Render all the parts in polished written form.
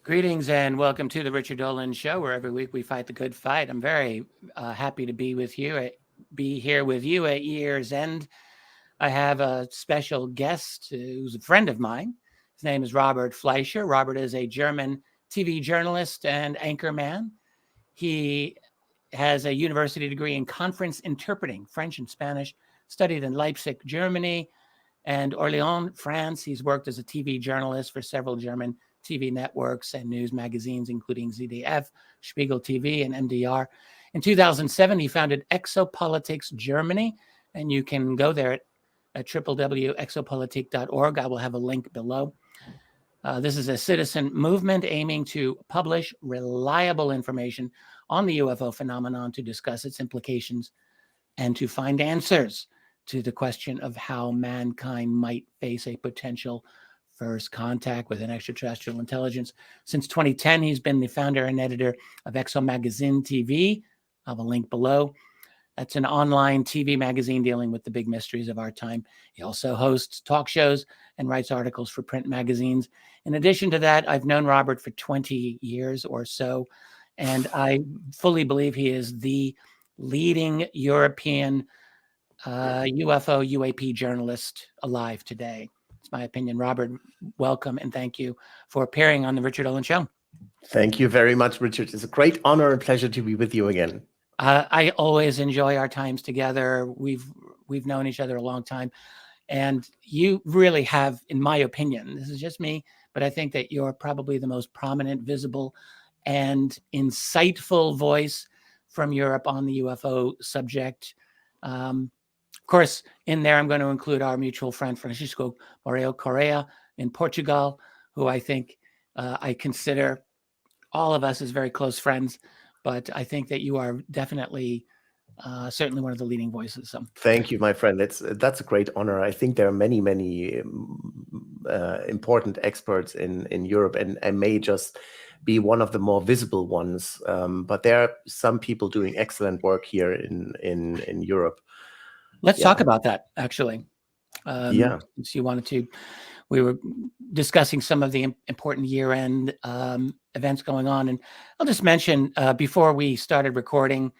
Greetings and welcome to the Richard Dolan Show, where every week we fight the good fight. I'm very happy to be here with you at year's end. I have a special guest who's a friend of mine. His name is Robert Fleischer. Robert is a German TV journalist and anchorman. He has a university degree in conference interpreting, French and Spanish, studied in Leipzig, Germany, and Orléans, France. He's worked as a TV journalist for several German TV networks and news magazines, including ZDF, Spiegel TV, and MDR. In 2007, he founded Exopolitics Germany, and you can go there at www.exopolitik.org. I will have a link below. This is a citizen movement aiming to publish reliable information on the UFO phenomenon, to discuss its implications, and to find answers to the question of how mankind might face a potential first contact with an extraterrestrial intelligence. Since 2010, he's been the founder and editor of Exomagazin TV. I have a link below. That's an online TV magazine dealing with the big mysteries of our time. He also hosts talk shows and writes articles for print magazines. In addition to that, I've known Robert for 20 years or so, and I fully believe he is the leading European UFO UAP journalist alive today. It's my opinion. Robert, welcome and thank you for appearing on the Richard Dolan Show. Thank you very much, Richard. It's a great honor and pleasure to be with you again. I always enjoy our times together. We've known each other a long time, and you really have, in my opinion, this is just me, but I think that you're probably the most prominent, visible, and insightful voice from Europe on the UFO subject. Of course, in there, I'm going to include our mutual friend, Francisco Moreira Correa in Portugal, who I think I consider all of us as very close friends. But I think that you are definitely, certainly one of the leading voices. So. Thank you, my friend. That's a great honor. I think there are many important experts in Europe, and I may just be one of the more visible ones. But there are some people doing excellent work here in Europe. Let's talk about that, actually. Since you wanted to, we were discussing some of the important year-end events going on. And I'll just mention, before we started recording,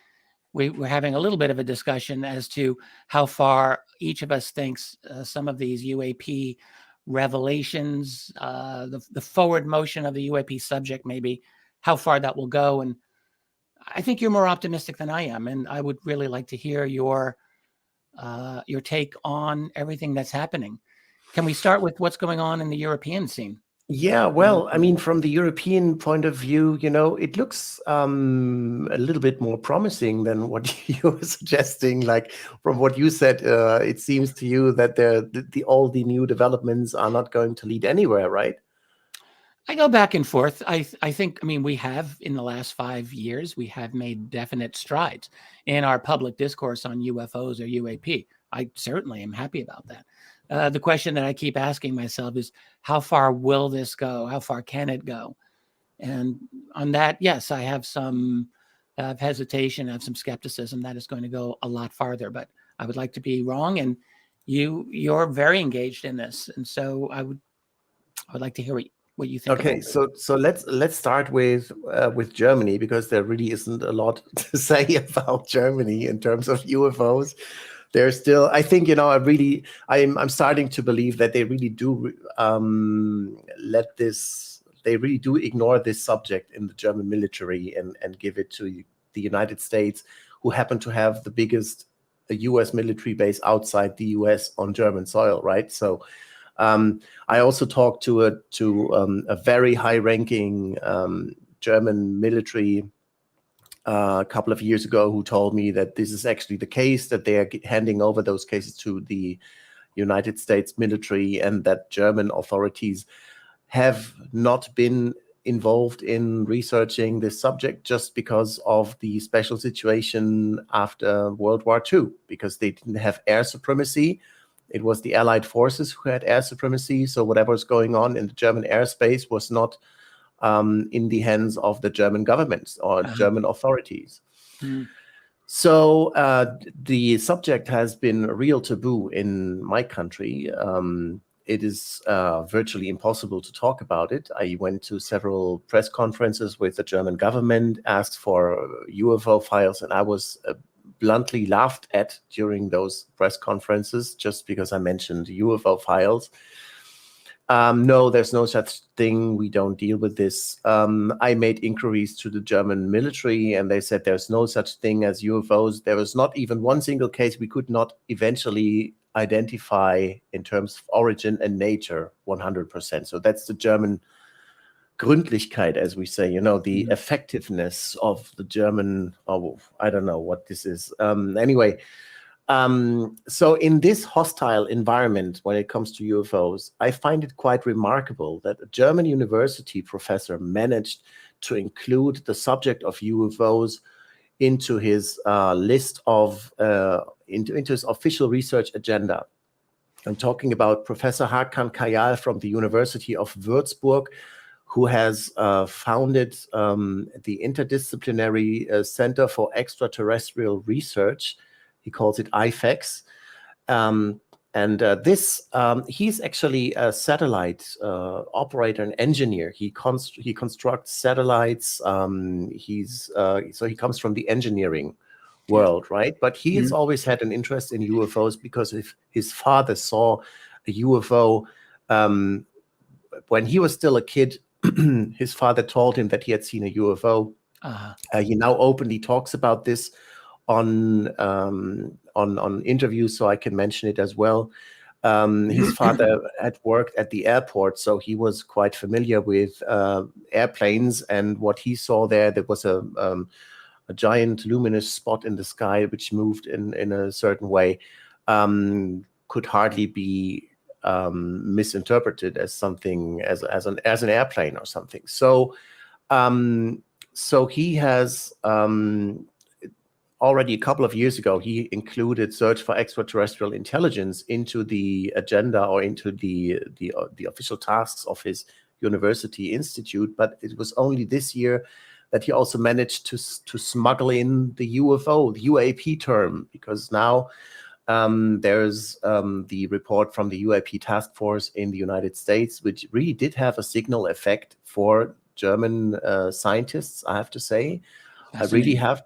we were having a little bit of a discussion as to how far each of us thinks some of these UAP revelations, the forward motion of the UAP subject, maybe how far that will go. And I think you're more optimistic than I am. And I would really like to hear your take on everything that's happening. Can we start with what's going on in the European scene? Yeah, well, I mean, from the European point of view, it looks a little bit more promising than what you were suggesting. Like from what you said, it seems to you that all the new developments are not going to lead anywhere, right? I go back and forth. I think, we have, in the last 5 years, we have made definite strides in our public discourse on UFOs or UAP. I certainly am happy about that. The question that I keep asking myself is, how far will this go? How far can it go? And on that, yes, I have some hesitation, I have some skepticism that it's going to go a lot farther, but I would like to be wrong. And you're very engaged in this. And so I would like to hear what you think. Okay, so let's start with Germany, because there really isn't a lot to say about Germany in terms of UFOs. There's still, I think, I'm starting to believe that they really do they really do ignore this subject in the German military and give it to the United States, who happen to have the biggest US military base outside the US on German soil, right? So I also talked to a very high-ranking German military a couple of years ago, who told me that this is actually the case, that they are handing over those cases to the United States military, and that German authorities have not been involved in researching this subject just because of the special situation after World War II, because they didn't have air supremacy. It was the Allied forces who had air supremacy. So whatever was going on in the German airspace was not in the hands of the German government or German authorities. So the subject has been a real taboo in my country. it is virtually impossible to talk about it. I went to several press conferences with the German government, asked for UFO files, and I was bluntly laughed at during those press conferences just because I mentioned UFO files. No, there's no such thing. We don't deal with this. I made inquiries to the German military, and they said there's no such thing as UFOs. There was not even one single case we could not eventually identify in terms of origin and nature 100%. So that's the German Gründlichkeit, as we say, the effectiveness of the German, I don't know what this is. Anyway, so in this hostile environment, when it comes to UFOs, I find it quite remarkable that a German university professor managed to include the subject of UFOs into his list of, into his official research agenda. I'm talking about Professor Hakan Kayal from the University of Würzburg, who has founded the Interdisciplinary Center for Extraterrestrial Research. He calls it IFEX. He's actually a satellite operator and engineer. He constructs satellites. So he comes from the engineering world, right? But he has always had an interest in UFOs because his father saw a UFO when he was still a kid. His father told him that he had seen a UFO. He now openly talks about this on interviews, so I can mention it as well. His father had worked at the airport, so he was quite familiar with airplanes. And what he saw there was a giant luminous spot in the sky which moved in a certain way. Could hardly be misinterpreted as something as an airplane or something. So he has already a couple of years ago, he included search for extraterrestrial intelligence into the agenda or into the official tasks of his university institute. But it was only this year that he also managed to smuggle in the UFO, the UAP term, because now there's the report from the UAP task force in the United States, which really did have a signal effect for German scientists, I have to say. I really have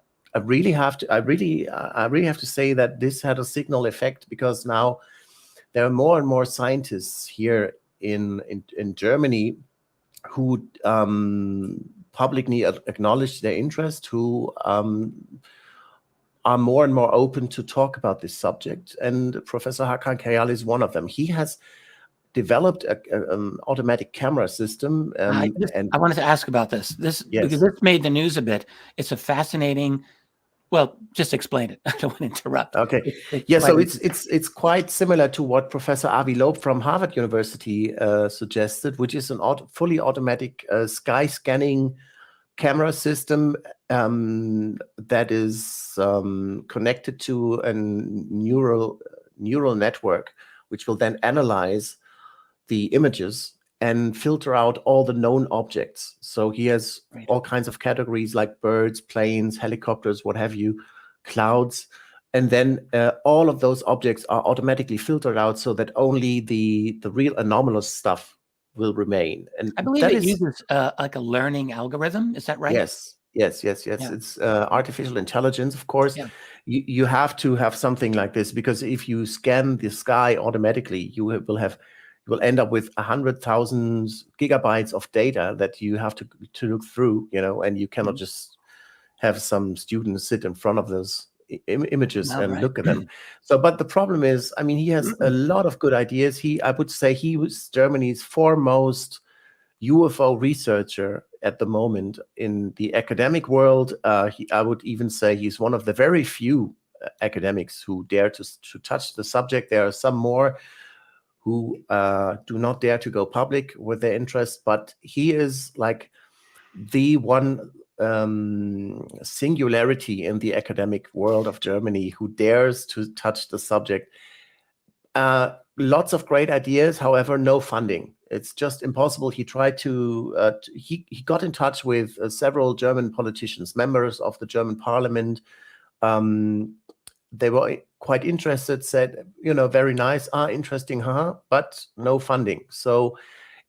to say that this had a signal effect, because now there are more and more scientists here in Germany who publicly acknowledge their interest, who are more and more open to talk about this subject. And Professor Hakan Kayal is one of them. He has developed an automatic camera system. I wanted to ask about this. Because this made the news a bit. It's a fascinating. Well, just explain it. I don't want to interrupt. Okay. So it's quite similar to what Professor Avi Loeb from Harvard University suggested, which is an fully automatic sky scanning camera system that is connected to a neural network, which will then analyze the images and filter out all the known objects. So he has all kinds of categories like birds, planes, helicopters, what have you, clouds. And then all of those objects are automatically filtered out so that only the real anomalous stuff will remain. And I believe it uses like a learning algorithm. Is that right? Yes. Yeah. It's artificial intelligence, of course. Yeah. You have to have something like this, because if you scan the sky automatically, you will end up with 100,000 gigabytes of data that you have to look through, and you cannot just have some students sit in front of those images and look at them. So, but the problem is, I mean, he has a lot of good ideas. I would say he was Germany's foremost UFO researcher at the moment in the academic world. I would even say he's one of the very few academics who dare to touch the subject. There are some more who do not dare to go public with their interest, but he is like the one singularity in the academic world of Germany who dares to touch the subject. Lots of great ideas, however, no funding. It's just impossible. He tried to, he got in touch with several German politicians, members of the German parliament. They were quite interested, said, very nice, interesting, but no funding. So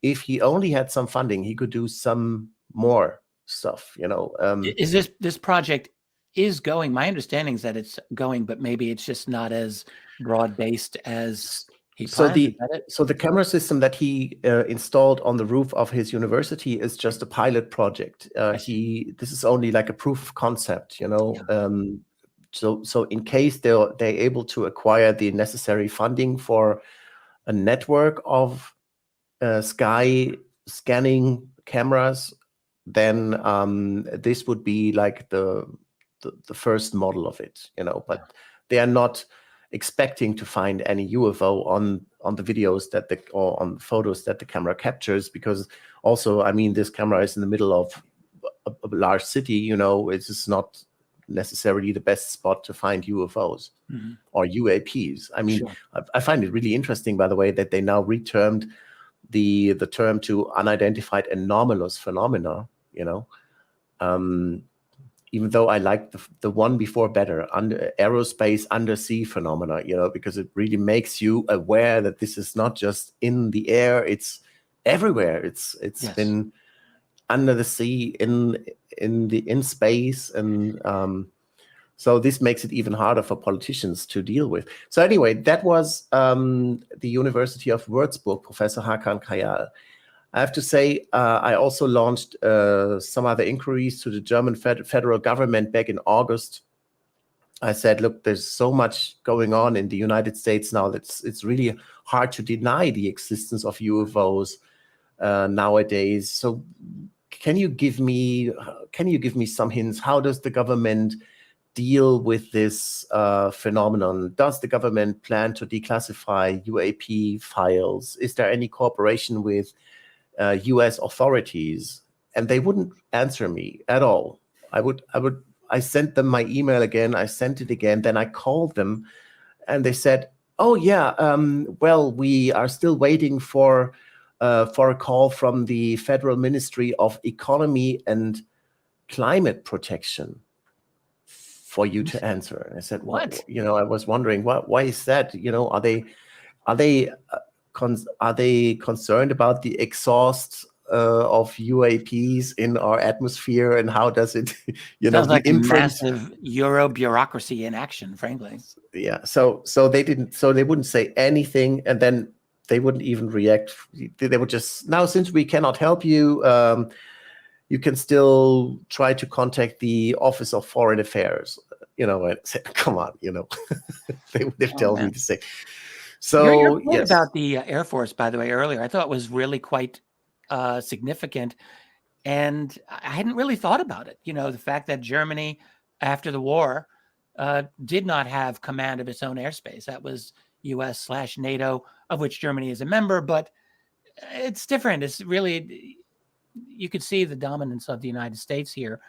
if he only had some funding, he could do some more stuff, Is this project is going? My understanding is that it's going, but maybe it's just not as broad-based as he planned. So the camera system that he installed on the roof of his university is just a pilot project. This is only like a proof of concept, Yeah. So in case they're able to acquire the necessary funding for a network of sky scanning cameras, then this would be like the first model of it, but they are not expecting to find any UFO on the videos or on photos that the camera captures, because also, I mean, this camera is in the middle of a large city, it's just not necessarily the best spot to find UFOs or UAPs. I mean, sure. I find it really interesting, by the way, that they now retermed the term to unidentified anomalous phenomena, even though I like the one before better, aerospace undersea phenomena, because it really makes you aware that this is not just in the air, it's everywhere. It's yes. been under the sea, in space, and so this makes it even harder for politicians to deal with. So anyway, that was the University of Würzburg, Professor Hakan Kayal. I have to say, I also launched some other inquiries to the German federal government back in August. I said, look, there's so much going on in the United States now that it's really hard to deny the existence of UFOs nowadays. So can you give me some hints? How does the government deal with this phenomenon? Does the government plan to declassify UAP files? Is there any cooperation with US authorities? And they wouldn't answer me at all. I sent them my email again, I sent it again, then I called them and they said, oh yeah, well, we are still waiting for a call from the Federal Ministry of Economy and Climate Protection for you to answer. And I said, what? I was wondering, why is that? Are they concerned about the exhaust of UAPs in our atmosphere, and how does it, sounds like massive Euro bureaucracy in action, frankly. Yeah. So they wouldn't say anything, and then they wouldn't even react. They would just, now, since we cannot help you, you can still try to contact the Office of Foreign Affairs. I said, come on, they've told me to say. So your point yes. about the Air Force, by the way, earlier, I thought was really quite significant, and I hadn't really thought about it. The fact that Germany, after the war, did not have command of its own airspace. That was US/NATO, of which Germany is a member, but it's different. It's really, you could see the dominance of the United States here.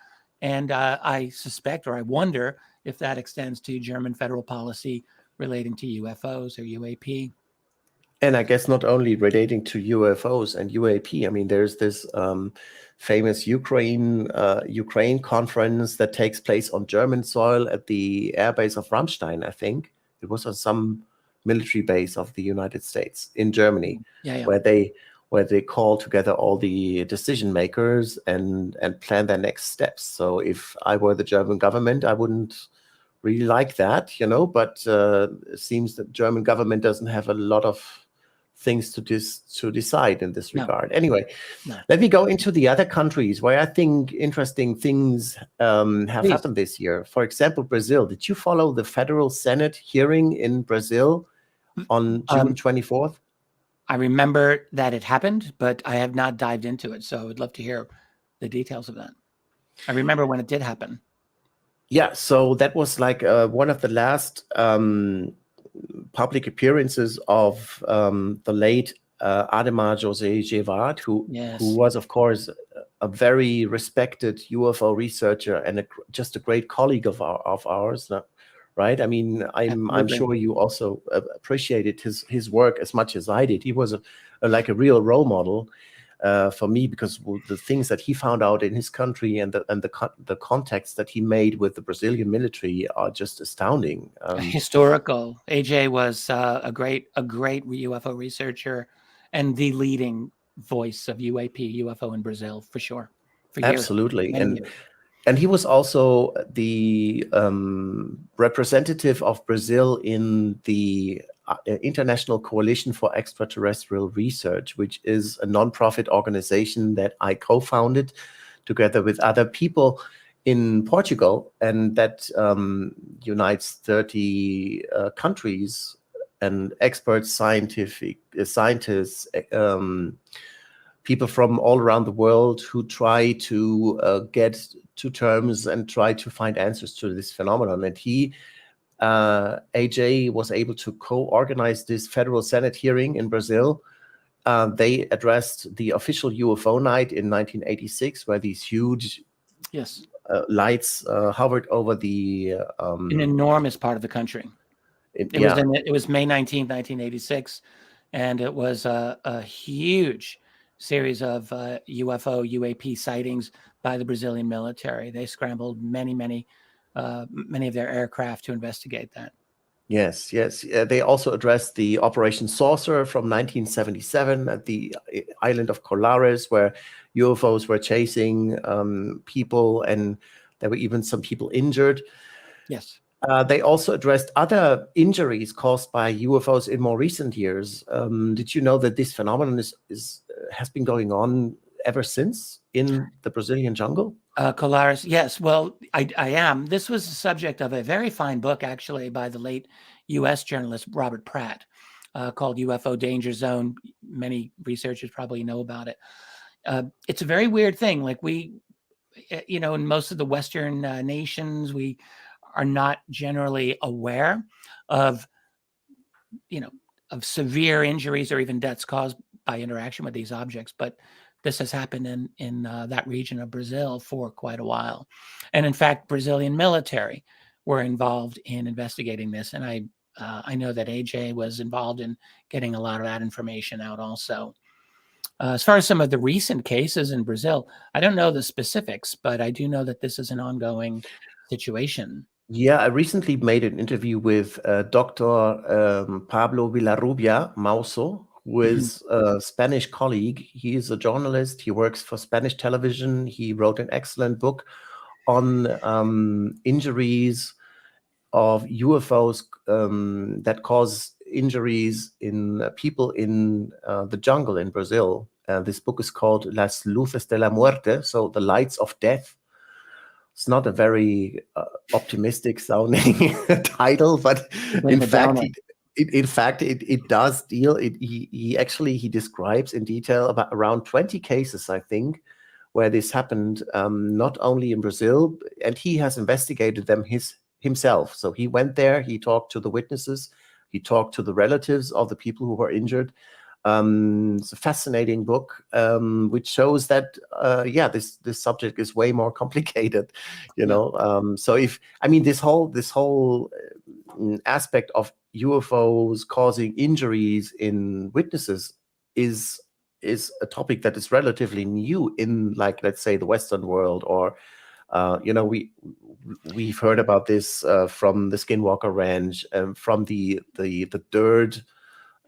And I suspect, or I wonder, if that extends to German federal policy relating to UFOs or UAP. And I guess not only relating to UFOs and UAP. I mean, there's this famous Ukraine conference that takes place on German soil at the airbase of Ramstein, I think. It was on some military base of the United States in Germany, where they call together all the decision makers and plan their next steps. So if I were the German government, I wouldn't really like that, but it seems that German government doesn't have a lot of things to decide in this regard. Anyway, let me go into the other countries where I think interesting things have happened this year. For example, Brazil. Did you follow the Federal Senate hearing in Brazil on June 24th? I remember that it happened, but I have not dived into it. So I would love to hear the details of that. I remember when it did happen. Yeah, so that was like one of the last public appearances of the late Ademar José Gerard, who was, of course, a very respected UFO researcher and just a great colleague of ours. Right? I mean, I'm sure you also appreciated his work as much as I did. He was like a real role model. for me, because the things that he found out in his country and the contacts that he made with the Brazilian military are just astounding. Historical. AJ was a great UFO researcher and the leading voice of UFO in Brazil, for sure. For years, absolutely, many years. and he was also the representative of Brazil in the International Coalition for Extraterrestrial Research, which is a non-profit organization that I co-founded together with other people in Portugal, and that unites 30 countries and experts, scientists, people from all around the world who try to get to terms and try to find answers to this phenomenon. And AJ was able to co-organize this federal Senate hearing in Brazil. They addressed the official UFO night in 1986, where these huge lights hovered over the an enormous part of the country. It was May 19th, 1986, and it was a huge series of UFO, UAP sightings by the Brazilian military. They scrambled many of their aircraft to investigate that. Yes. They also addressed the Operation Saucer from 1977 at the island of Colares, where UFOs were chasing people, and there were even some people injured. Yes. They also addressed other injuries caused by UFOs in more recent years. Did you know that this phenomenon has been going on ever since in the Brazilian jungle? Colares, yes. Well, I am. This was the subject of a very fine book, actually, by the late U.S. journalist Robert Pratt, called UFO Danger Zone. Many researchers probably know about it. It's a very weird thing. Like in most of the Western nations, we are not generally aware of severe injuries or even deaths caused by interaction with these objects. But this has happened in that region of Brazil for quite a while. And in fact, Brazilian military were involved in investigating this. And I know that AJ was involved in getting a lot of that information out also. As far as some of the recent cases in Brazil, I don't know the specifics, but I do know that this is an ongoing situation. Yeah, I recently made an interview with Dr. Pablo Villarrubia Mauso, who is a Spanish colleague. He is a journalist. He works for Spanish television. He wrote an excellent book on injuries of UFOs that cause injuries in people in the jungle in Brazil. This book is called Las Luces de la Muerte, so the lights of death. It's not a very optimistic sounding title, but in fact, it does deal. He describes in detail about around 20 cases, I think, where this happened, not only in Brazil, and he has investigated them himself. So he went there, he talked to the witnesses, he talked to the relatives of the people who were injured. It's a fascinating book, which shows that this subject is way more complicated, so this whole aspect of UFOs causing injuries in witnesses is a topic that is relatively new in, like, let's say, the Western world, or we've heard about this from the Skinwalker Ranch, from the dirt.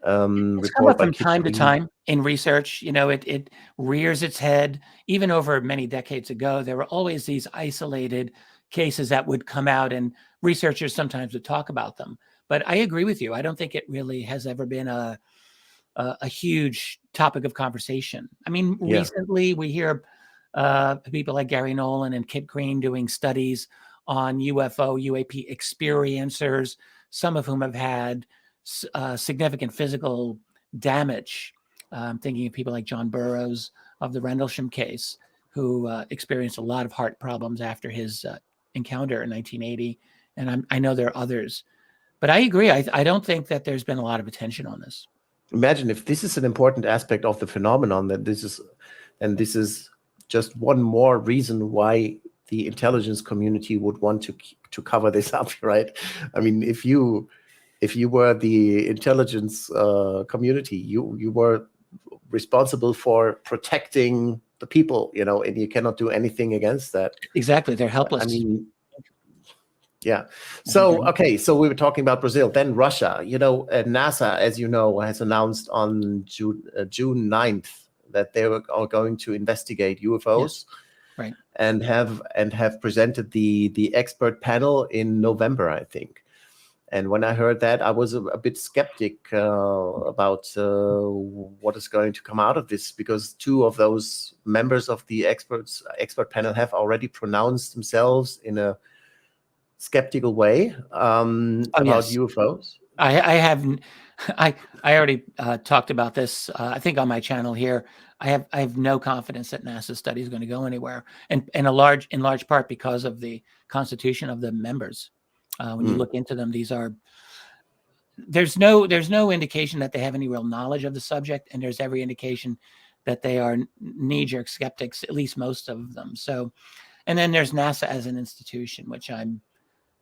It's come up from time to time in research. It rears its head. Even over many decades ago, there were always these isolated cases that would come out, and researchers sometimes would talk about them. But I agree with you. I don't think it really has ever been a huge topic of conversation. I mean, recently we hear people like Gary Nolan and Kit Green doing studies on UFO, UAP experiencers, some of whom have had significant physical damage. I'm thinking of people like John Burroughs of the Rendlesham case, who experienced a lot of heart problems after his encounter in 1980. And I know there are others. But I agree. I don't think that there's been a lot of attention on this. Imagine if this is an important aspect of the phenomenon, that this is just one more reason why the intelligence community would want to cover this up, right? I mean, if you were the intelligence community, you were responsible for protecting the people, and you cannot do anything against that. Exactly. They're helpless. I mean, yeah. So, okay. So we were talking about Brazil, then Russia. NASA, as you know, has announced on June 9th that they are going to investigate UFOs. Yes. Right. And have presented the expert panel in November, I think. And when I heard that, I was a bit skeptic about what is going to come out of this, because two of those members of the expert panel have already pronounced themselves in a skeptical way about UFOs. I already talked about this. I think on my channel here. I have no confidence that NASA's study is going to go anywhere, and in large part because of the constitution of the members. When you look into them, there's no indication that they have any real knowledge of the subject, and there's every indication that they are knee-jerk skeptics, at least most of them. So, and then there's NASA as an institution, which I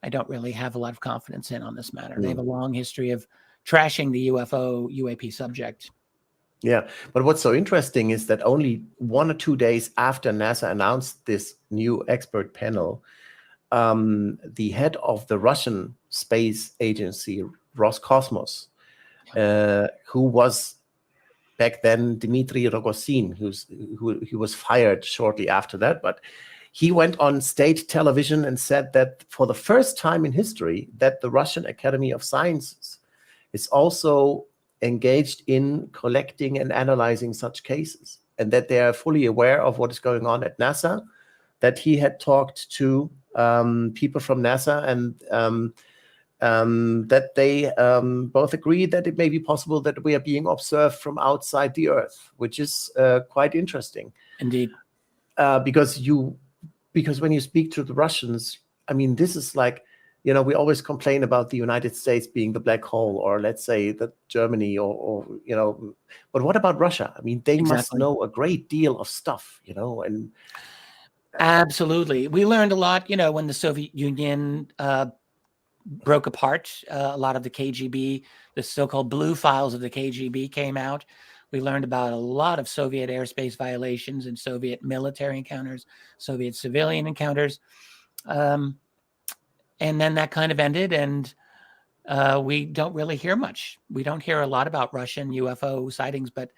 don't really have a lot of confidence in on this matter. They have a long history of trashing the UAP subject. Yeah, but what's so interesting is that only 1 or 2 days after NASA announced this new expert panel, the head of the Russian space agency, Roscosmos, who was back then Dmitry Rogozin, who was fired shortly after that, but he went on state television and said that for the first time in history, that the Russian Academy of Sciences is also engaged in collecting and analyzing such cases, and that they are fully aware of what is going on at NASA, that he had talked to people from NASA, and that they both agree that it may be possible that we are being observed from outside the Earth, which is quite interesting. Indeed. Because when you speak to the Russians, I mean, this is like, we always complain about the United States being the black hole, or let's say that Germany, or but what about Russia? I mean, they must know a great deal of stuff, and absolutely. We learned a lot, when the Soviet Union broke apart. A lot of the KGB, the so-called blue files of the KGB came out. We learned about a lot of Soviet airspace violations and Soviet military encounters, Soviet civilian encounters. And then that kind of ended, and we don't really hear much. We don't hear a lot about Russian UFO sightings, but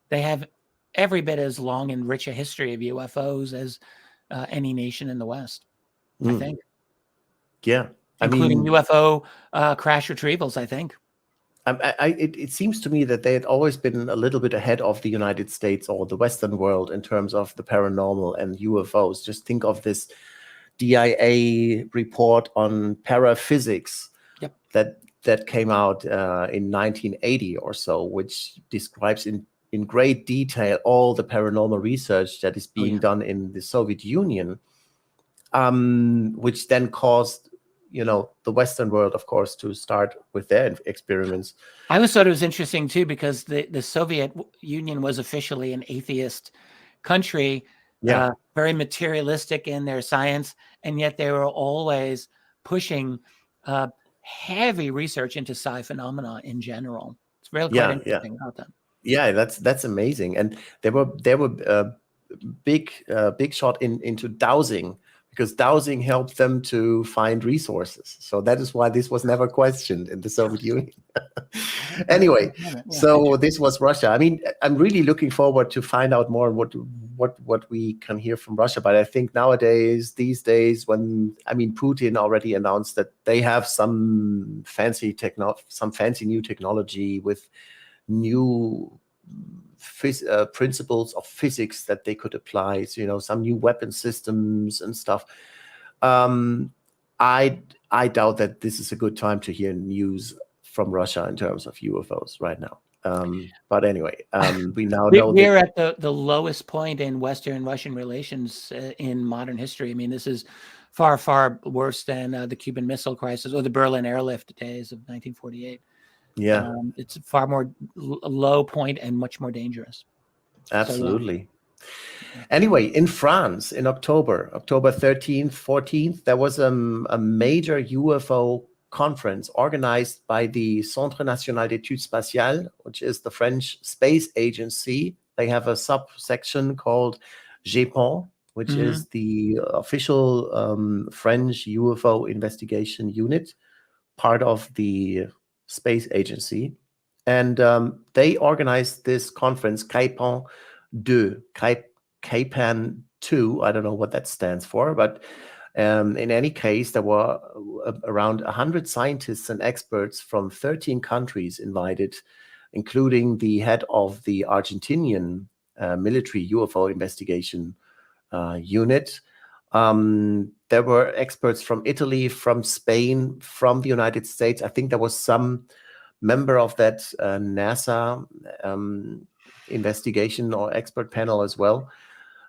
they have every bit as long and rich a history of UFOs as any nation in the West, I think. Yeah. Including UFO crash retrievals, I think. It seems to me that they had always been a little bit ahead of the United States or the Western world in terms of the paranormal and UFOs. Just think of this DIA report on paraphysics that came out in 1980 or so, which describes in great detail all the paranormal research that is being done in the Soviet Union, which then caused the Western world, of course, to start with their experiments. I always thought it was interesting too, because the Soviet Union was officially an atheist country. Very materialistic in their science, and yet they were always pushing heavy research into psi phenomena in general. It's really quite interesting about that. Yeah, that's amazing. And they were big shot into dowsing, because dowsing helped them to find resources. So that is why this was never questioned in the Soviet Union. Anyway, so this was Russia. I mean, I'm really looking forward to find out more what we can hear from Russia. But I think these days, when Putin already announced that they have some fancy new technology with new principles of physics that they could apply, some new weapon systems and stuff. I doubt that this is a good time to hear news from Russia in terms of UFOs right now. But anyway, we now know we're at the lowest point in Western Russian relations in modern history. I mean, this is far, far worse than the Cuban Missile Crisis or the Berlin airlift days of 1948. Yeah, it's a far more low point and much more dangerous. Absolutely. Anyway, in France, in October 13th, 14th, there was a major UFO conference organized by the Centre National d'Études Spatiales, which is the French space agency. They have a subsection called GEPON, which is the official French UFO investigation unit, part of the space agency. And they organized this conference, CAIPAN 2, CAIPAN 2, I don't know what that stands for, but in any case, there were around 100 scientists and experts from 13 countries invited, including the head of the Argentinian military UFO investigation unit. There were experts from Italy, from Spain, from the United States. I think there was some member of that NASA investigation or expert panel as well.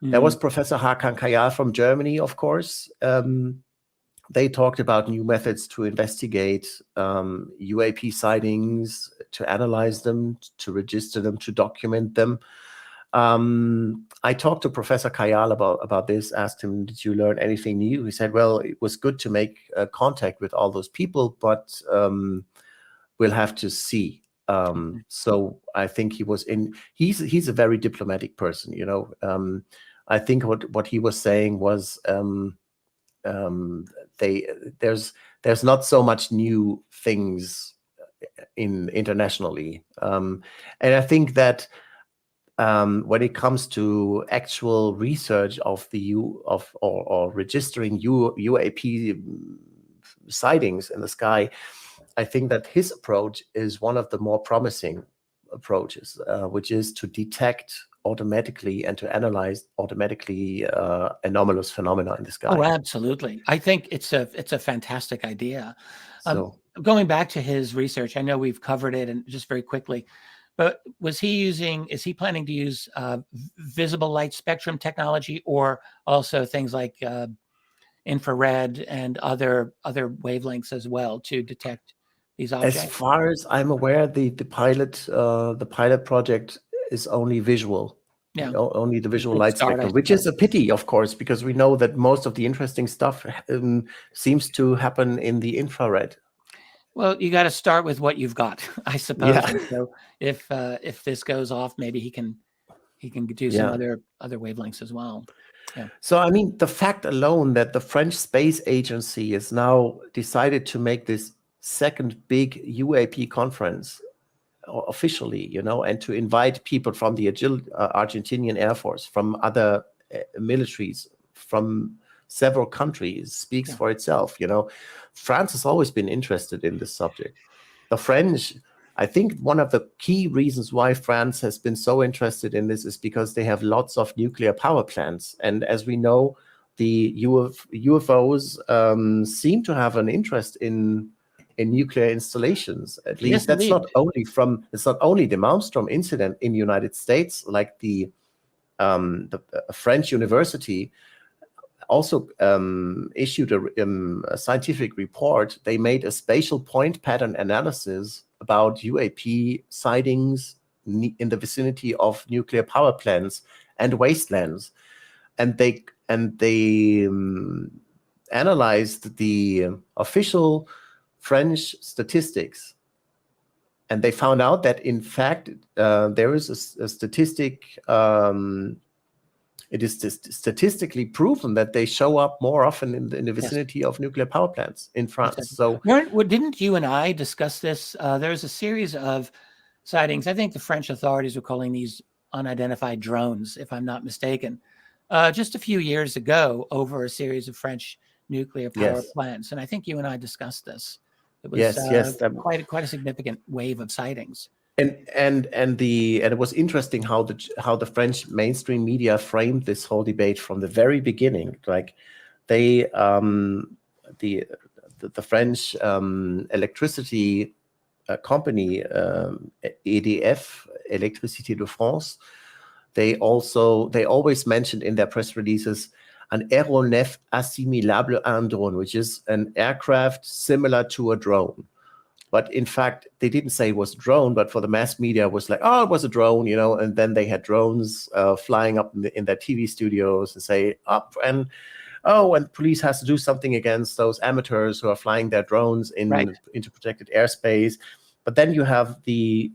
There was Professor Hakan Kayal from Germany, of course. They talked about new methods to investigate UAP sightings, to analyze them, to register them, to document them. I talked to Professor Kayal about this, asked him, did you learn anything new? He said, well, it was good to make contact with all those people, but we'll have to see. So I think he's a very diplomatic person, you know. I think what he was saying was there's not so much new things internationally, and I think that when it comes to actual research of or registering UAP sightings in the sky, I think that his approach is one of the more promising approaches, which is to detect automatically and to analyze automatically anomalous phenomena in the sky. Oh, absolutely. I think it's a fantastic idea. So going back to his research, I know we've covered it, and just very quickly, but is he planning to use visible light spectrum technology, or also things like infrared and other wavelengths as well to detect these objects? As far as I'm aware, the pilot project is only visual. Yeah. Only the visual light spectrum, which is a pity, of course, because we know that most of the interesting stuff seems to happen in the infrared. Well, you got to start with what you've got, I suppose. Yeah. And so if this goes off, maybe he can do some other wavelengths as well. Yeah. So I mean, the fact alone that the French space agency has now decided to make this second big UAP conference officially, you know, and to invite people from the Argentinian Air Force, from other militaries, from several countries, speaks for itself. You know, France has always been interested in this subject. The French, I think one of the key reasons why France has been so interested in this is because they have lots of nuclear power plants. And as we know, the UFOs seem to have an interest in nuclear installations. At least that's not only the Malmstrom incident in the United States, like the French university also issued a scientific report. They made a spatial point pattern analysis about UAP sightings in the vicinity of nuclear power plants and wastelands, and they analyzed the official French statistics, and they found out that in fact there is a statistic. It is statistically proven that they show up more often in the vicinity of nuclear power plants in France. Exactly. So, didn't you and I discuss this? There's a series of sightings. I think the French authorities were calling these unidentified drones, if I'm not mistaken, just a few years ago over a series of French nuclear power plants. And I think you and I discussed this. It was quite a significant wave of sightings. And it was interesting how the French mainstream media framed this whole debate from the very beginning. Like they the French electricity company EDF, Électricité de France, they always mentioned in their press releases an aéronef assimilable à un drone, which is an aircraft similar to a drone. But in fact, they didn't say it was a drone, but for the mass media, it was like, oh, it was a drone, you know, and then they had drones flying up in their TV studios and say up. And oh, and police has to do something against those amateurs who are flying their drones into protected airspace. But then you have a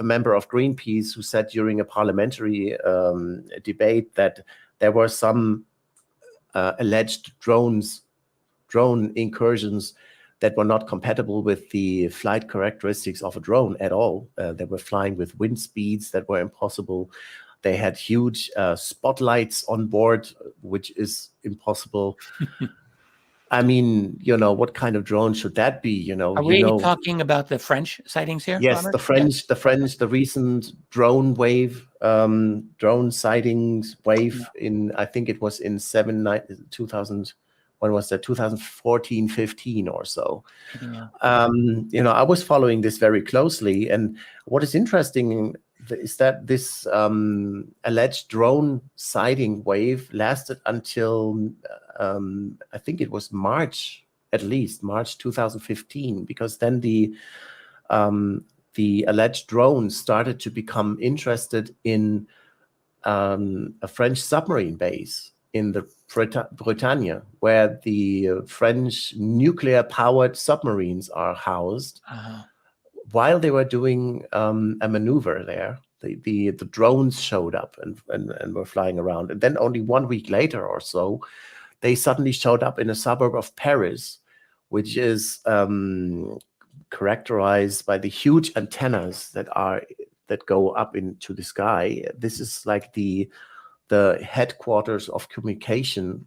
member of Greenpeace who said during a parliamentary debate that there were some alleged drone incursions that were not compatible with the flight characteristics of a drone at all. They were flying with wind speeds that were impossible. They had huge spotlights on board, which is impossible. I mean, what kind of drone should that be? Are we talking about the French sightings here? Yes, Robert? the recent drone wave, drone sightings wave I think it was in 2000. When was that? 2014, 15 or so. Yeah. I was following this very closely, and what is interesting is that this alleged drone sighting wave lasted until I think it was March 2015, because then the alleged drones started to become interested in a French submarine base in the Bretagne, where the French nuclear-powered submarines are housed. While they were doing a maneuver there, the drones showed up and were flying around. And then only 1 week later or so, they suddenly showed up in a suburb of Paris, which is characterized by the huge antennas that go up into the sky. This is like the headquarters of communication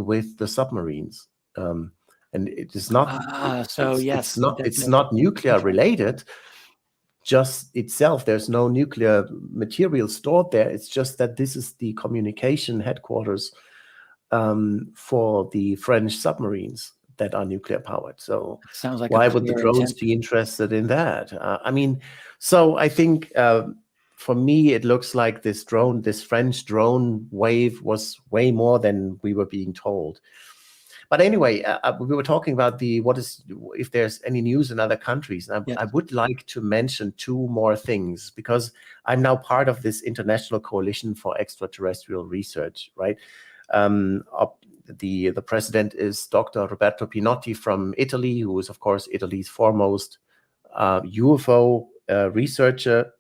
with the submarines, and it is not. It's not nuclear related. Just itself, there's no nuclear material stored there. It's just that this is the communication headquarters for the French submarines that are nuclear powered. So sounds like why would the drones be interested in that? So I think for me, it looks like this French drone wave was way more than we were being told. But anyway, we were talking about if there's any news in other countries. I would like to mention two more things, because I'm now part of this International Coalition for Extraterrestrial Research, right? The president is Dr. Roberto Pinotti from Italy, who is, of course, Italy's foremost UFO researcher,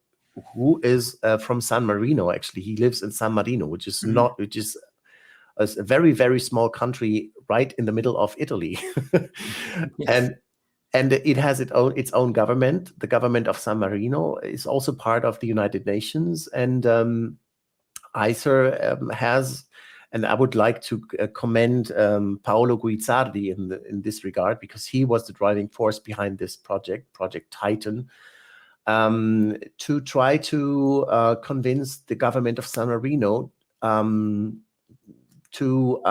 who is from San Marino. Actually, he lives in San Marino, which is a very, very small country right in the middle of Italy. And it has its own government. The government of San Marino is also part of the United Nations, and ICER has. And I would like to commend Paolo Guizzardi in this regard, because he was the driving force behind this project, Project Titan, to try to convince the government of San Marino to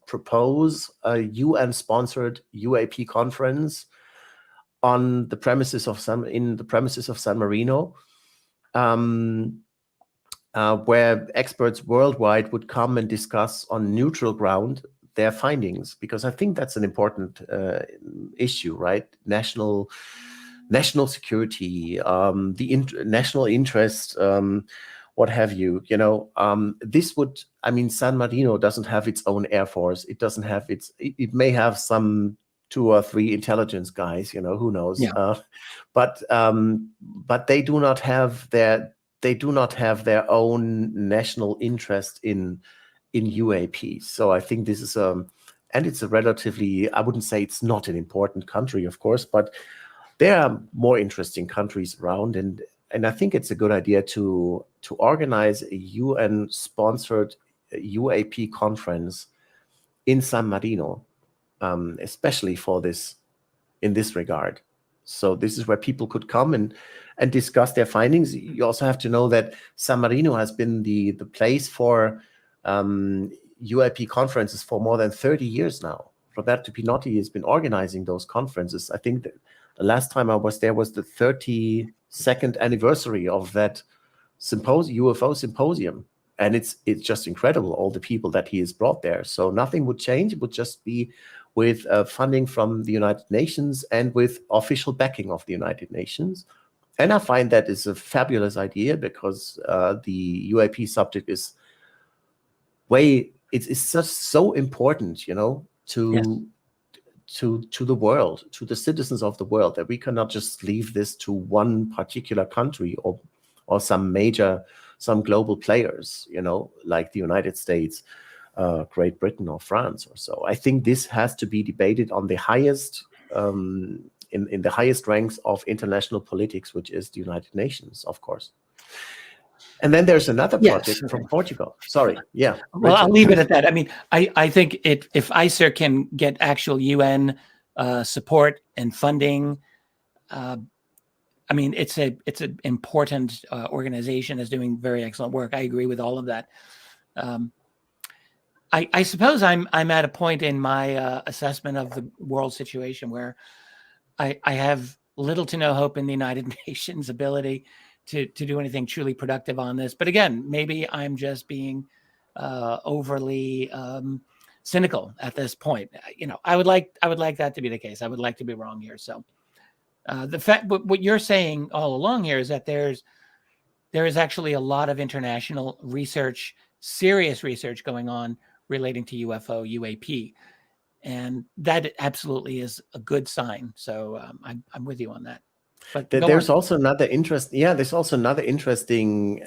propose a UN-sponsored UAP conference on the premises of San Marino, where experts worldwide would come and discuss on neutral ground their findings, because I think that's an important issue, right? National security, national interest, what have you. San Marino doesn't have its own air force. It doesn't have it may have some 2 or 3 intelligence guys, who knows? Yeah. But they do not have their own national interest in UAP. So I think this is and it's a relatively, I wouldn't say it's not an important country, of course, but there are more interesting countries around, and I think it's a good idea to organize a UN-sponsored UAP conference in San Marino, especially in this regard. So this is where people could come and discuss their findings. You also have to know that San Marino has been the place for UAP conferences for more than 30 years now. Roberto Pinotti has been organizing those conferences. I think that the last time I was there was the 32nd anniversary of that UFO symposium. And it's just incredible, all the people that he has brought there. So nothing would change. It would just be with funding from the United Nations and with official backing of the United Nations. And I find that is a fabulous idea, because the UAP subject is way it's just so important, you know, to the world, to the citizens of the world, that we cannot just leave this to one particular country or some global players, you know, like the United States, Great Britain, or France or so. I think this has to be debated on the highest in the highest ranks of international politics, which is the United Nations, of course. And then there's another project from Portugal. Sorry, yeah. Well, Richard. I'll leave it at that. I mean, I think if ICER can get actual UN support and funding, I mean, it's an important organization that's doing very excellent work. I agree with all of that. I suppose I'm at a point in my assessment of the world situation where I have little to no hope in the United Nations' ability to do anything truly productive on this. But again, maybe I'm just being overly cynical at this point. You know, I would like that to be the case. I would like to be wrong here. So the fact, what you're saying all along here is that there is actually a lot of international research, serious research going on relating to UFO, UAP. And that absolutely is a good sign. So I'm with you on that. But there's also another interesting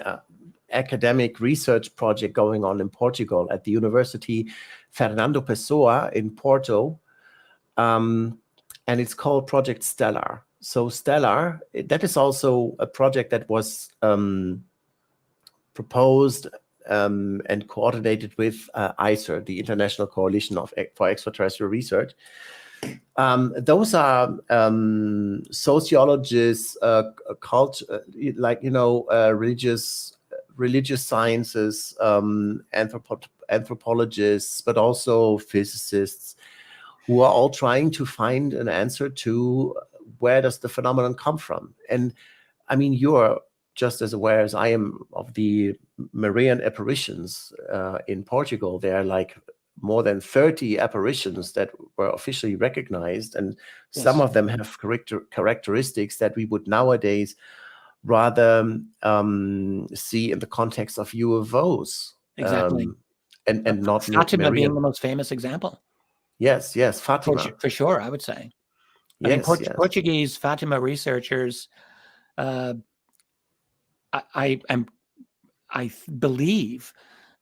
academic research project going on in Portugal at the University Fernando Pessoa in Porto, and it's called Project Stellar. So Stellar, that is also a project that was proposed and coordinated with ICER, the International Coalition for Extraterrestrial Research. Those are sociologists, religious sciences, anthropologists, but also physicists, who are all trying to find an answer to where does the phenomenon come from. And I mean, you're just as aware as I am of the Marian apparitions in Portugal. There are like more than 30 apparitions that were officially recognized, and some of them have characteristics that we would nowadays rather see in the context of UFOs. Exactly. And not Fatima Marian. being the most famous example. Yes, Fatima. For sure, I would say. Yes, I mean, Portuguese Fatima researchers, I believe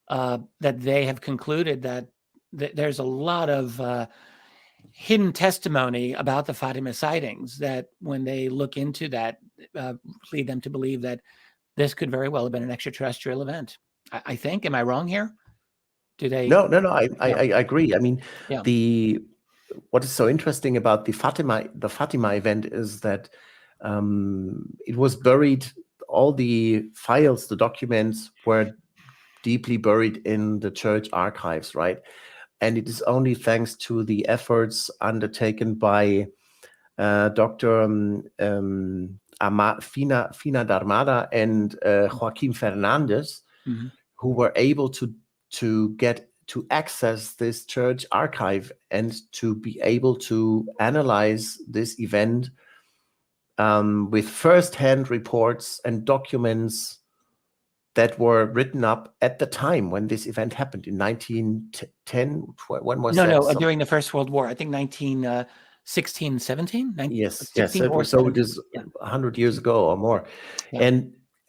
that they have concluded that there's a lot of hidden testimony about the Fatima sightings that, when they look into that, lead them to believe that this could very well have been an extraterrestrial event. I think. Am I wrong here? Do they? No. I agree. I mean, Yeah. What is so interesting about the Fatima event is that it was buried. All the files, the documents, were deeply buried in the church archives, right? And it is only thanks to the efforts undertaken by Dr. Fina Darmada and Joaquin Fernandez, who were able to get to access this church archive and to be able to analyze this event with first-hand reports and documents that were written up at the time when this event happened in 1910. When was that? No, during the First World War. I think 1916, 17? Yes. 16 or so 17. it is 100 years ago or more. Yeah.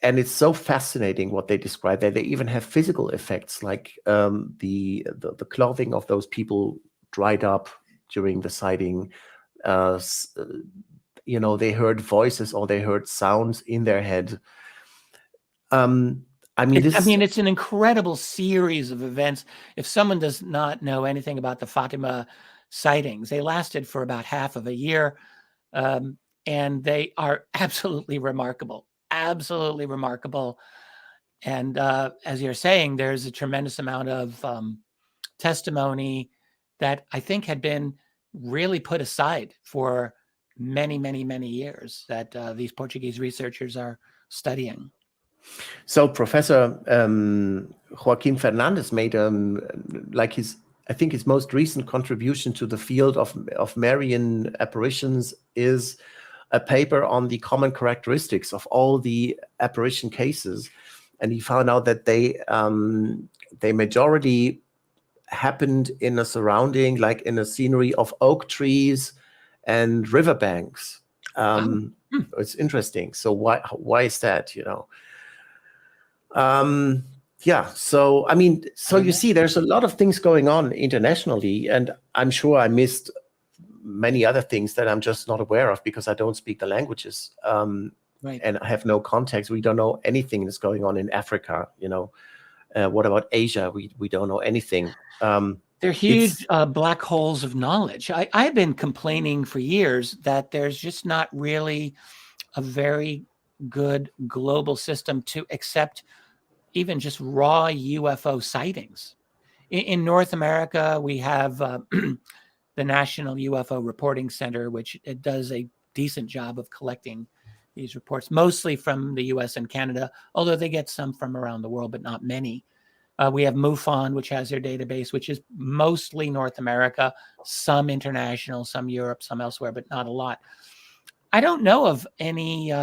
And it's so fascinating what they describe there. They even have physical effects, like the clothing of those people dried up during the sighting. You know, they heard voices or they heard sounds in their head. I mean, it's an incredible series of events. If someone does not know anything about the Fatima sightings, they lasted for about half of a year, and they are absolutely remarkable. Absolutely remarkable. And as you're saying, there's a tremendous amount of testimony that I think had been really put aside for many, many, many years, that these Portuguese researchers are studying. So Professor Joaquin Fernandez made I think his most recent contribution to the field of Marian apparitions is a paper on the common characteristics of all the apparition cases, and he found out that they majority happened in a surrounding, like in a scenery of oak trees and riverbanks. It's interesting. So why is that, you know? Yeah, so I mean, so you see, there's a lot of things going on internationally, and I'm sure I missed many other things that I'm just not aware of because I don't speak the languages, Right. and I have no context. We don't know anything that's going on in Africa, you know. What about Asia? We don't know anything. They're huge black holes of knowledge. I've been complaining for years that there's just not really a very good global system to accept even just raw UFO sightings. In North America, we have the National UFO Reporting Center, which it does a decent job of collecting these reports, mostly from the US and Canada, although they get some from around the world, but not many. We have MUFON, which has their database, which is mostly North America, some international, some Europe, some elsewhere, but not a lot. I don't know of any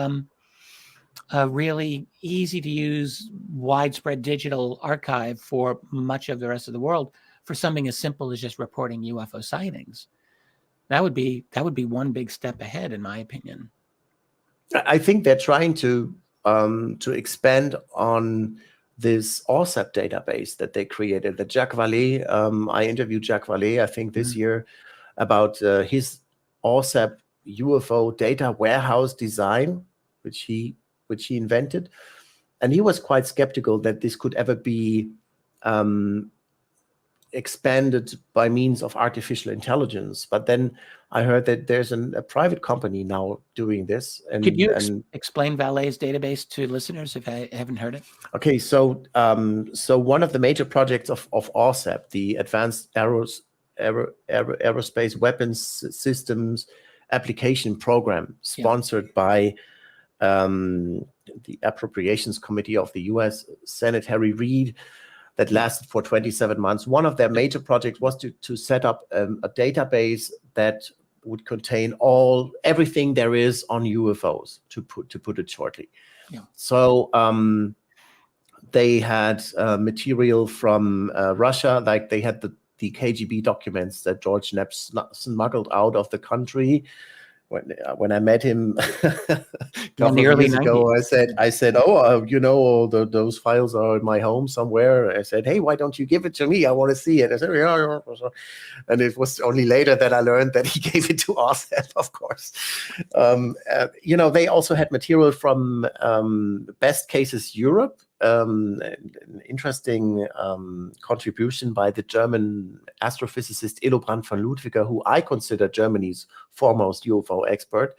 really easy to use widespread digital archive for much of the rest of the world for something as simple as just reporting UFO sightings. That would be one big step ahead, in my opinion. I think they're trying to expand on this ORSAP database that they created. That Jacques Vallée, I interviewed Jacques Vallée, I think this year, about his ORSAP UFO data warehouse design, which he invented, and he was quite skeptical that this could ever be expanded by means of artificial intelligence. But then I heard that there's a private company now doing this. And could you explain Vallée's database to listeners if I haven't heard it? Okay, so so one of the major projects of ORSAP, the Advanced Aerospace Weapons Systems Application Program, sponsored by the Appropriations Committee of the U.S. Senate, Harry Reid, that lasted for 27 months. One of their major projects was to set up a database that would contain everything there is on UFOs, to put it shortly. Yeah. So they had material from Russia, like they had the KGB documents that George Knapp smuggled out of the country. When I met him a couple of years ago, I said, oh, you know, those files are in my home somewhere. I said, hey, why don't you give it to me? I want to see it. I said, yeah. And it was only later that I learned that he gave it to ORSAP, of course. You know, they also had material from Best Cases Europe, an interesting contribution by the German astrophysicist Elobrand von Ludwiger, who I consider Germany's foremost UFO expert,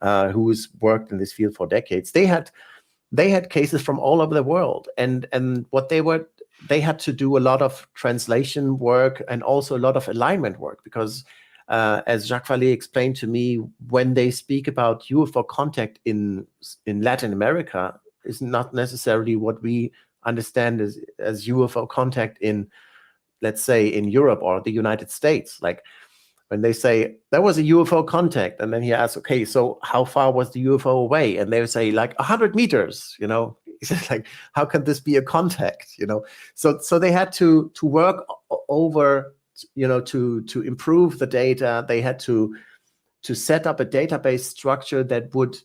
who has worked in this field for decades. They had cases from all over the world, and what they had to do a lot of translation work and also a lot of alignment work, because as Jacques Vallée explained to me, when they speak about UFO contact in Latin America, is not necessarily what we understand as UFO contact in, let's say, in Europe or the United States. Like when they say there was a UFO contact, and then he asks, okay, so how far was the UFO away? And they say like 100 meters, you know. It's like, how can this be a contact, you know? So they had to work over, you know, to improve the data. They had to set up a database structure that would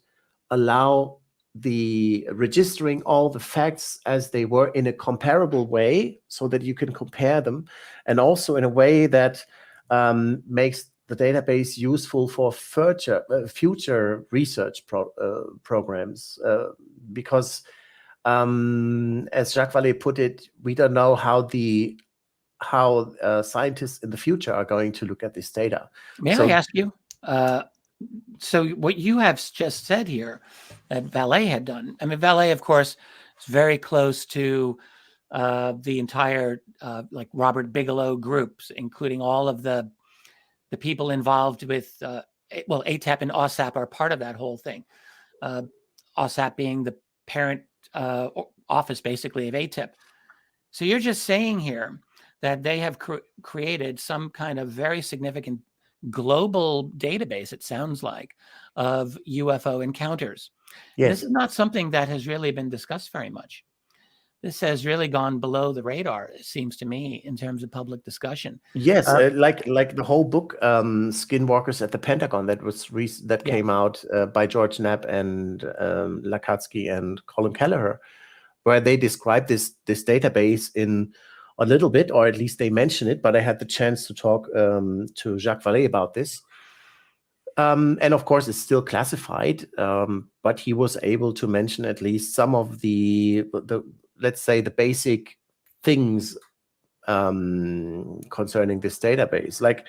allow the registering all the facts as they were in a comparable way, so that you can compare them, and also in a way that makes the database useful for future research programs, because as Jacques Vallée put it, we don't know how scientists in the future are going to look at this data. May I ask you? So what you have just said here that Vallée had done, I mean, Vallée, of course, is very close to the entire like Robert Bigelow groups, including all of the people involved with, well, ATAP and OSAP are part of that whole thing. OSAP being the parent office, basically, of ATIP. So you're just saying here that they have created some kind of very significant global database, it sounds like, of UFO encounters. Yes. This is not something that has really been discussed very much. this has really gone below the radar, it seems to me, in terms of public discussion. Yes, like the whole book, Skinwalkers at the Pentagon, that came out by George Knapp and Lakatsky and Colin Kelleher, where they describe this database in a little bit, or at least they mention it. But I had the chance to talk to Jacques Vallée about this. And of course, it's still classified, but he was able to mention at least some of the let's say, the basic things concerning this database. Like,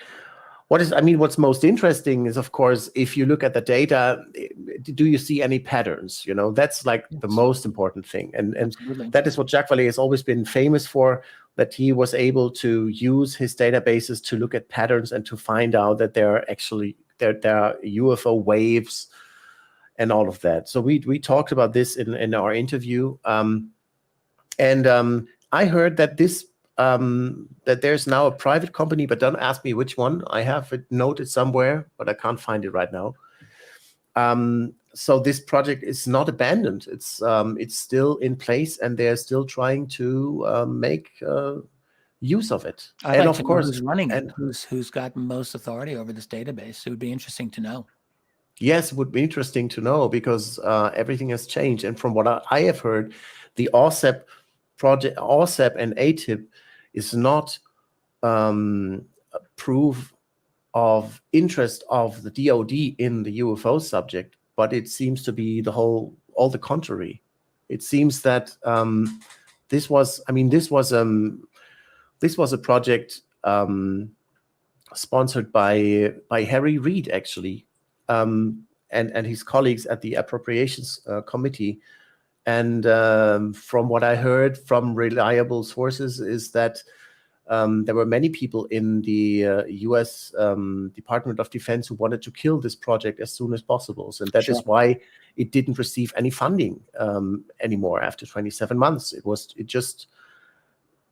what's most interesting is, of course, if you look at the data, do you see any patterns? You know, that's like the most important thing. And that is what Jacques Vallée has always been famous for, that he was able to use his databases to look at patterns and to find out that there are actually there are UFO waves and all of that. So we talked about this in our interview. I heard that that there's now a private company, but don't ask me which one. I have it noted somewhere, but I can't find it right now. So this project is not abandoned. It's still in place, and they're still trying to make use of it. And of course, who's running it? Who's got most authority over this database? It would be interesting to know. Yes, it would be interesting to know, because everything has changed. And from what I have heard, the OSEP project, OSEP and ATIP, is not proof of interest of the DoD in the UFO subject, but it seems to be all the contrary. It seems that this was a project sponsored by Harry Reid, actually, and his colleagues at the Appropriations Committee. And from what I heard from reliable sources is that there were many people in the U.S. Department of Defense who wanted to kill this project as soon as possible. And that is why it didn't receive any funding anymore after 27 months. It just,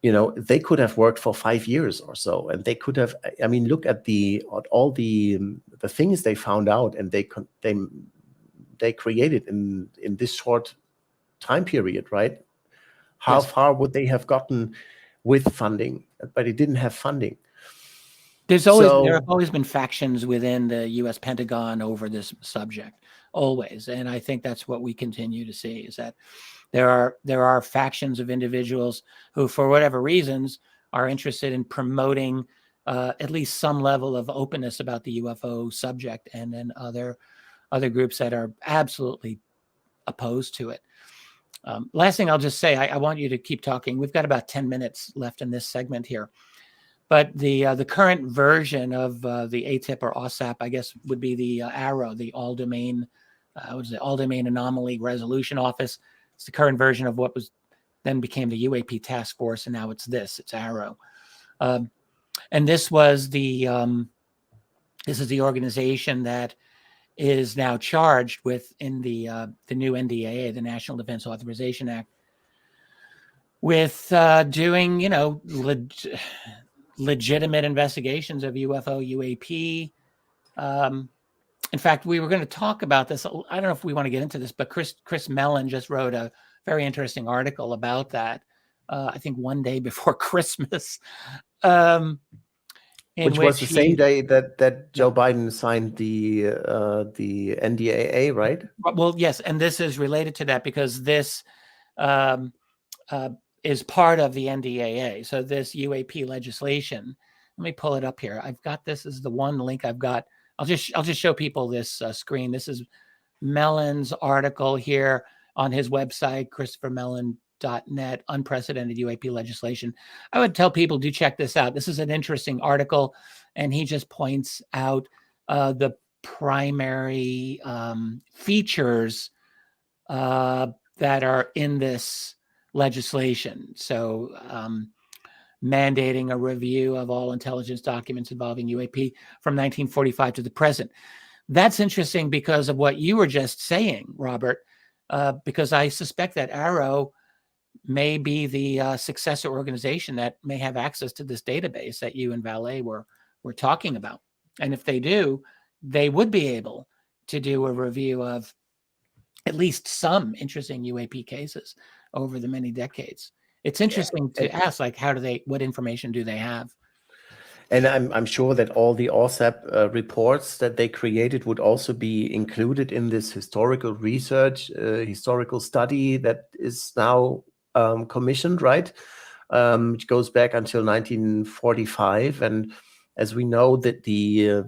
they could have worked for 5 years or so, and they could have. Look at all the things they found out, and they created in this short time period, right? How far would they have gotten with funding? But it didn't have funding. There have always been factions within the U.S. Pentagon over this subject, always, and I think that's what we continue to see, is that there are factions of individuals who, for whatever reasons, are interested in promoting at least some level of openness about the UFO subject, and then other groups that are absolutely opposed to it. Last thing I'll just say, I want you to keep talking. We've got about 10 minutes left in this segment here. But the current version of the ATIP or OSAP, I guess, would be the ARROW, the All-Domain Anomaly Resolution Office. It's the current version of what was then became the UAP Task Force, and now it's ARROW. And this is the organization that is now charged with, in the new NDAA, the National Defense Authorization Act, with doing legitimate investigations of UFO, UAP. In fact, we were going to talk about this. I don't know if we want to get into this, but Chris Mellon just wrote a very interesting article about that. I think one day before Christmas. Which was the same day that Joe Biden signed the NDAA, right? Well, yes, and this is related to that, because this is part of the NDAA. So this UAP legislation. Let me pull it up here. I've got this. This is the one link I've got. I'll just show people this screen. This is Mellon's article here on his website, ChristopherMellon.net, unprecedented UAP legislation. I would tell people, do check this out. This is an interesting article, and he just points out the primary features that are in this legislation. So mandating a review of all intelligence documents involving UAP from 1945 to the present. That's interesting because of what you were just saying, Robert, because I suspect that ARROW may be the successor organization that may have access to this database that you and Vallée were talking about. And if they do, they would be able to do a review of at least some interesting UAP cases. over the many decades. It's interesting to ask, like, what information do they have? And I'm sure that all the OSAP reports that they created would also be included in this historical research, historical study that is now commissioned, right? Which goes back until 1945. And as we know that the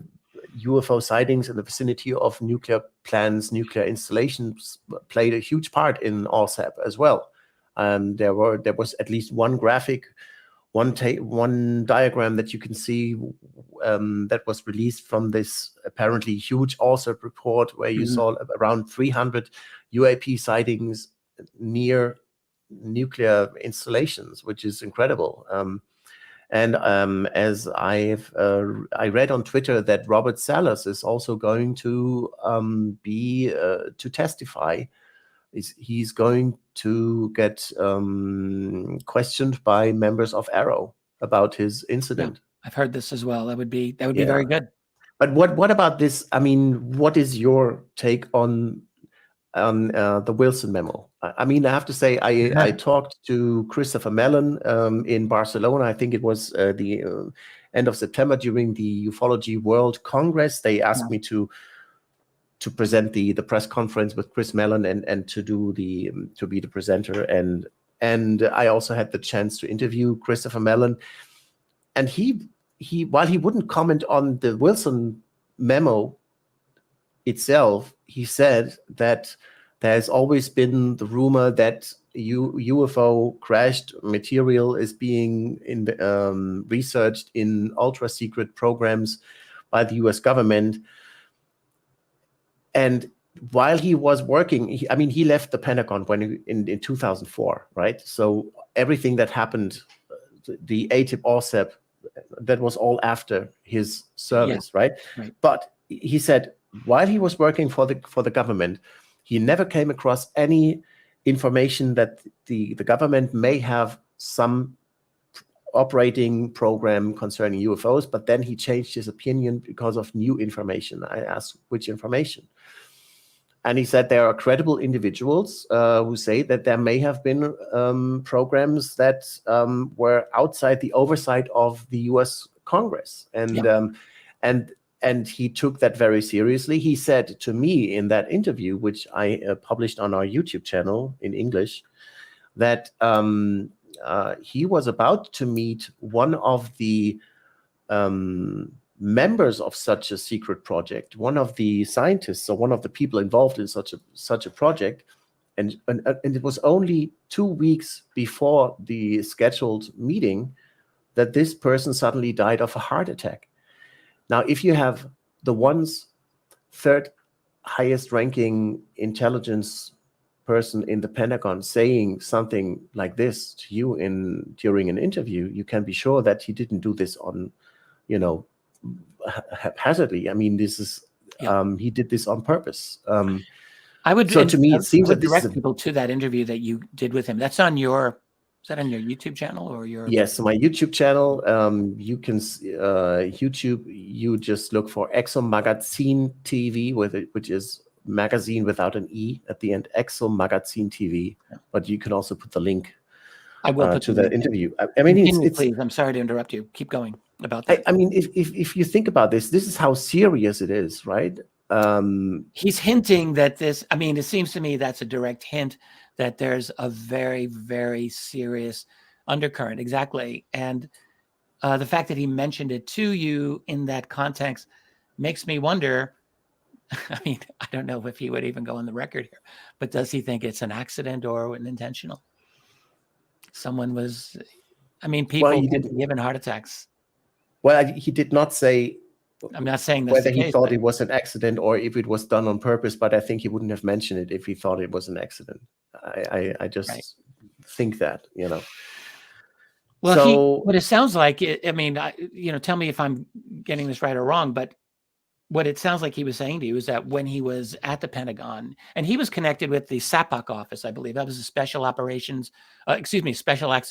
UFO sightings in the vicinity of nuclear plants, nuclear installations played a huge part in OSAP as well. There was at least one graphic, one diagram that you can see that was released from this apparently huge OSAP report, where you saw around 300 UAP sightings near nuclear installations, which is incredible. And as I read on Twitter that Robert Salas is also going to be to testify. He's going to get questioned by members of Arrow about his incident. Yeah, I've heard this as well. That would be very good. But what about this? I mean, what is your take on the Wilson memo? I mean, I have to say, I talked to Christopher Mellon in Barcelona. I think it was the end of September during the Ufology World Congress. They asked me to present the press conference with Chris Mellon and to be the presenter, and I also had the chance to interview Christopher Mellon, and he while he wouldn't comment on the Wilson memo itself, he said that there's always been the rumor that UFO crashed material is being researched in ultra secret programs by the US government. And while he was working, he left the Pentagon in 2004, right? So everything that happened, the ATIP OSAP, that was all after his service, right? But he said while he was working for the government, he never came across any information that the government may have some operating program concerning UFOs, but then he changed his opinion because of new information. I asked which information. And he said there are credible individuals who say that there may have been programs that were outside the oversight of the U.S. Congress, and he took that very seriously. He said to me in that interview, which I published on our YouTube channel in English, that he was about to meet one of the members of such a secret project, one of the scientists or one of the people involved in such a project, and it was only 2 weeks before the scheduled meeting that this person suddenly died of a heart attack. Now, if you have the third highest ranking intelligence person in the Pentagon saying something like this to you during an interview, you can be sure that he didn't do this on, haphazardly. I mean, this is he did this on purpose. I would. So to me, it seems that direct people to that interview that you did with him. That's on your. Is that on your YouTube channel or your? Yes, my YouTube channel. You can YouTube. You just look for Exomagazin TV which is magazine without an E at the end. Exomagazin TV. Yeah. But you can also put the link. I will put to that interview. I mean, please. I'm sorry to interrupt you. Keep going about that. I mean, if you think about this is how serious it is, right? He's hinting that this. I mean, it seems to me that's a direct hint that there's a very, very serious undercurrent. Exactly. And the fact that he mentioned it to you in that context makes me wonder, I mean, I don't know if he would even go on the record here, but does he think it's an accident or an intentional? Someone was, I mean, people given heart attacks. Well, he did not say. I'm not saying that's whether he thought it was an accident or if it was done on purpose, but I think he wouldn't have mentioned it if he thought it was an accident. I just think that, Well, so, what it sounds like, I mean, tell me if I'm getting this right or wrong, but what it sounds like he was saying to you is that when he was at the Pentagon, and he was connected with the SAPOC office, I believe that was a Special Access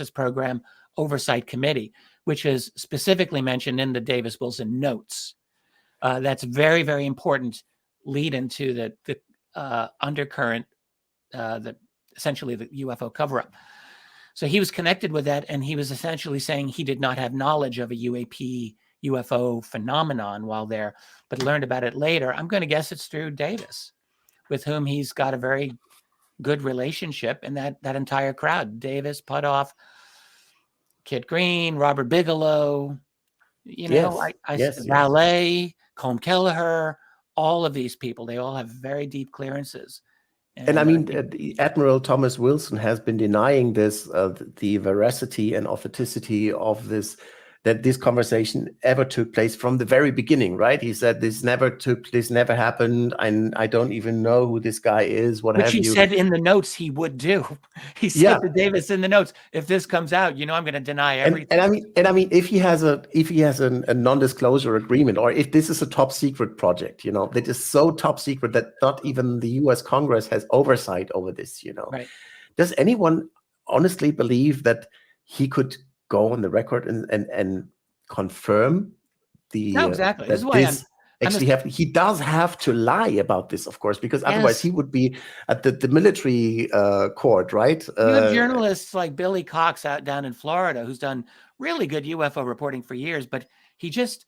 Program Oversight Committee, which is specifically mentioned in the Davis-Wilson notes. That's very, very important lead into the undercurrent that essentially the UFO cover-up. So he was connected with that, and he was essentially saying he did not have knowledge of a UFO phenomenon while there, but learned about it later. I'm going to guess it's through Davis, with whom he's got a very good relationship, and that entire crowd, Davis, Putoff, Kit Green, Robert Bigelow, Valet, Colm Kelleher, all of these people, they all have very deep clearances. And I mean, Admiral Thomas Wilson has been denying this, the veracity and authenticity of this, that this conversation ever took place from the very beginning, right? He said this never happened, and I don't even know who this guy is. Which he said in the notes he would do. He said to Davis in the notes, if this comes out, I'm going to deny everything. And I mean, if he has a non-disclosure agreement, or if this is a top secret project, that is so top secret that not even the U.S. Congress has oversight over this, Right. Does anyone honestly believe that he could go on the record and confirm No, exactly. This is why he does have to lie about this, of course, because otherwise he would be at the military court, right? You have journalists like Billy Cox out down in Florida, who's done really good UFO reporting for years, but he just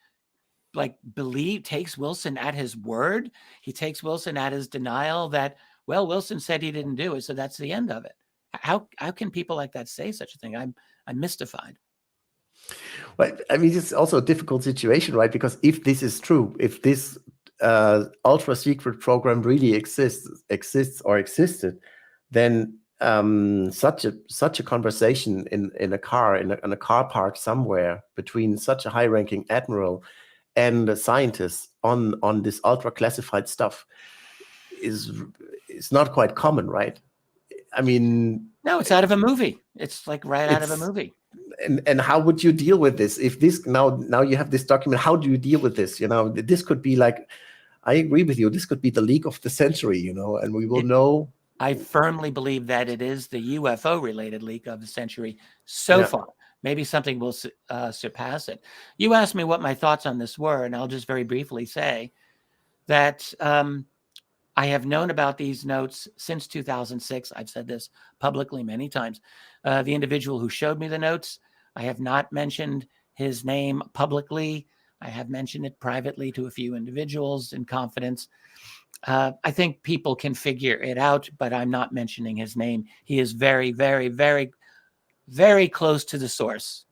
takes Wilson at his word. He takes Wilson at his denial that, well, Wilson said he didn't do it, so that's the end of it. How can people like that say such a thing? I'm mystified. Well, I mean, it's also a difficult situation, right? Because if this is true, if this ultra secret program really exists or existed, then such a conversation in a car park somewhere between such a high-ranking admiral and a scientist on this ultra classified stuff is not quite common, right? I mean, no, it's out of a movie. It's like out of a movie. And how would you deal with this? If this now you have this document, how do you deal with this? This could be like, I agree with you. This could be the leak of the century, and we will know. I firmly believe that it is the UFO related leak of the century so far. Maybe something will surpass it. You asked me what my thoughts on this were, and I'll just very briefly say that I have known about these notes since 2006. I've said this publicly many times. The individual who showed me the notes, I have not mentioned his name publicly. I have mentioned it privately to a few individuals in confidence. I think people can figure it out, but I'm not mentioning his name. He is very, very, very, very close to the source.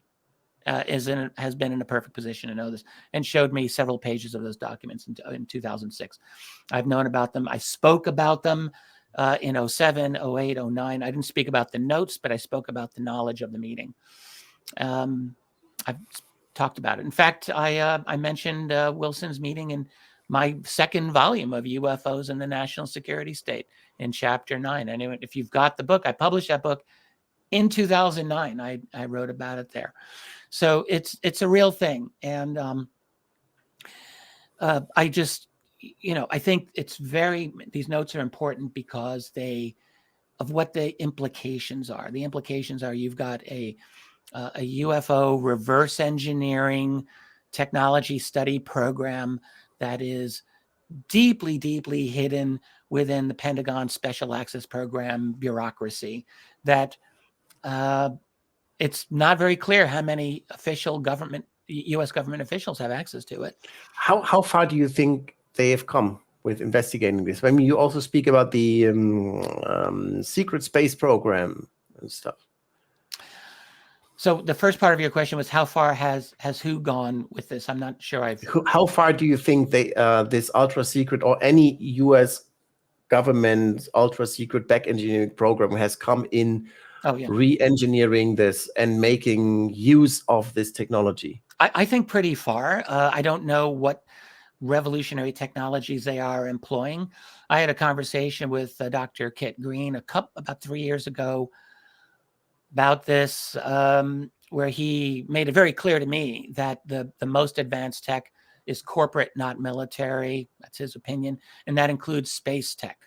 Has been in a perfect position to know this, and showed me several pages of those documents in 2006. I've known about them. I spoke about them in 07, 08, 09. I didn't speak about the notes, but I spoke about the knowledge of the meeting. I've talked about it. In fact, I mentioned Wilson's meeting in my second volume of UFOs in the National Security State in Chapter 9. Anyway, if you've got the book, I published that book in 2009. I wrote about it there. So it's a real thing. And I just, I think these notes are important because of what the implications are. The implications are you've got a UFO reverse engineering technology study program that is deeply, deeply hidden within the Pentagon Special Access Program bureaucracy, that it's not very clear how many U.S. government officials have access to it. How far do you think they have come with investigating this? I mean, you also speak about the secret space program and stuff. So the first part of your question was how far has who gone with this? I'm not sure How far do you think this ultra secret or any U.S. government ultra secret back engineering program has come in re-engineering this and making use of this technology? I think pretty far. I don't know what revolutionary technologies they are employing. I had a conversation with Dr. Kit Green about 3 years ago about this, where he made it very clear to me that the most advanced tech is corporate, not military. That's his opinion. And that includes space tech.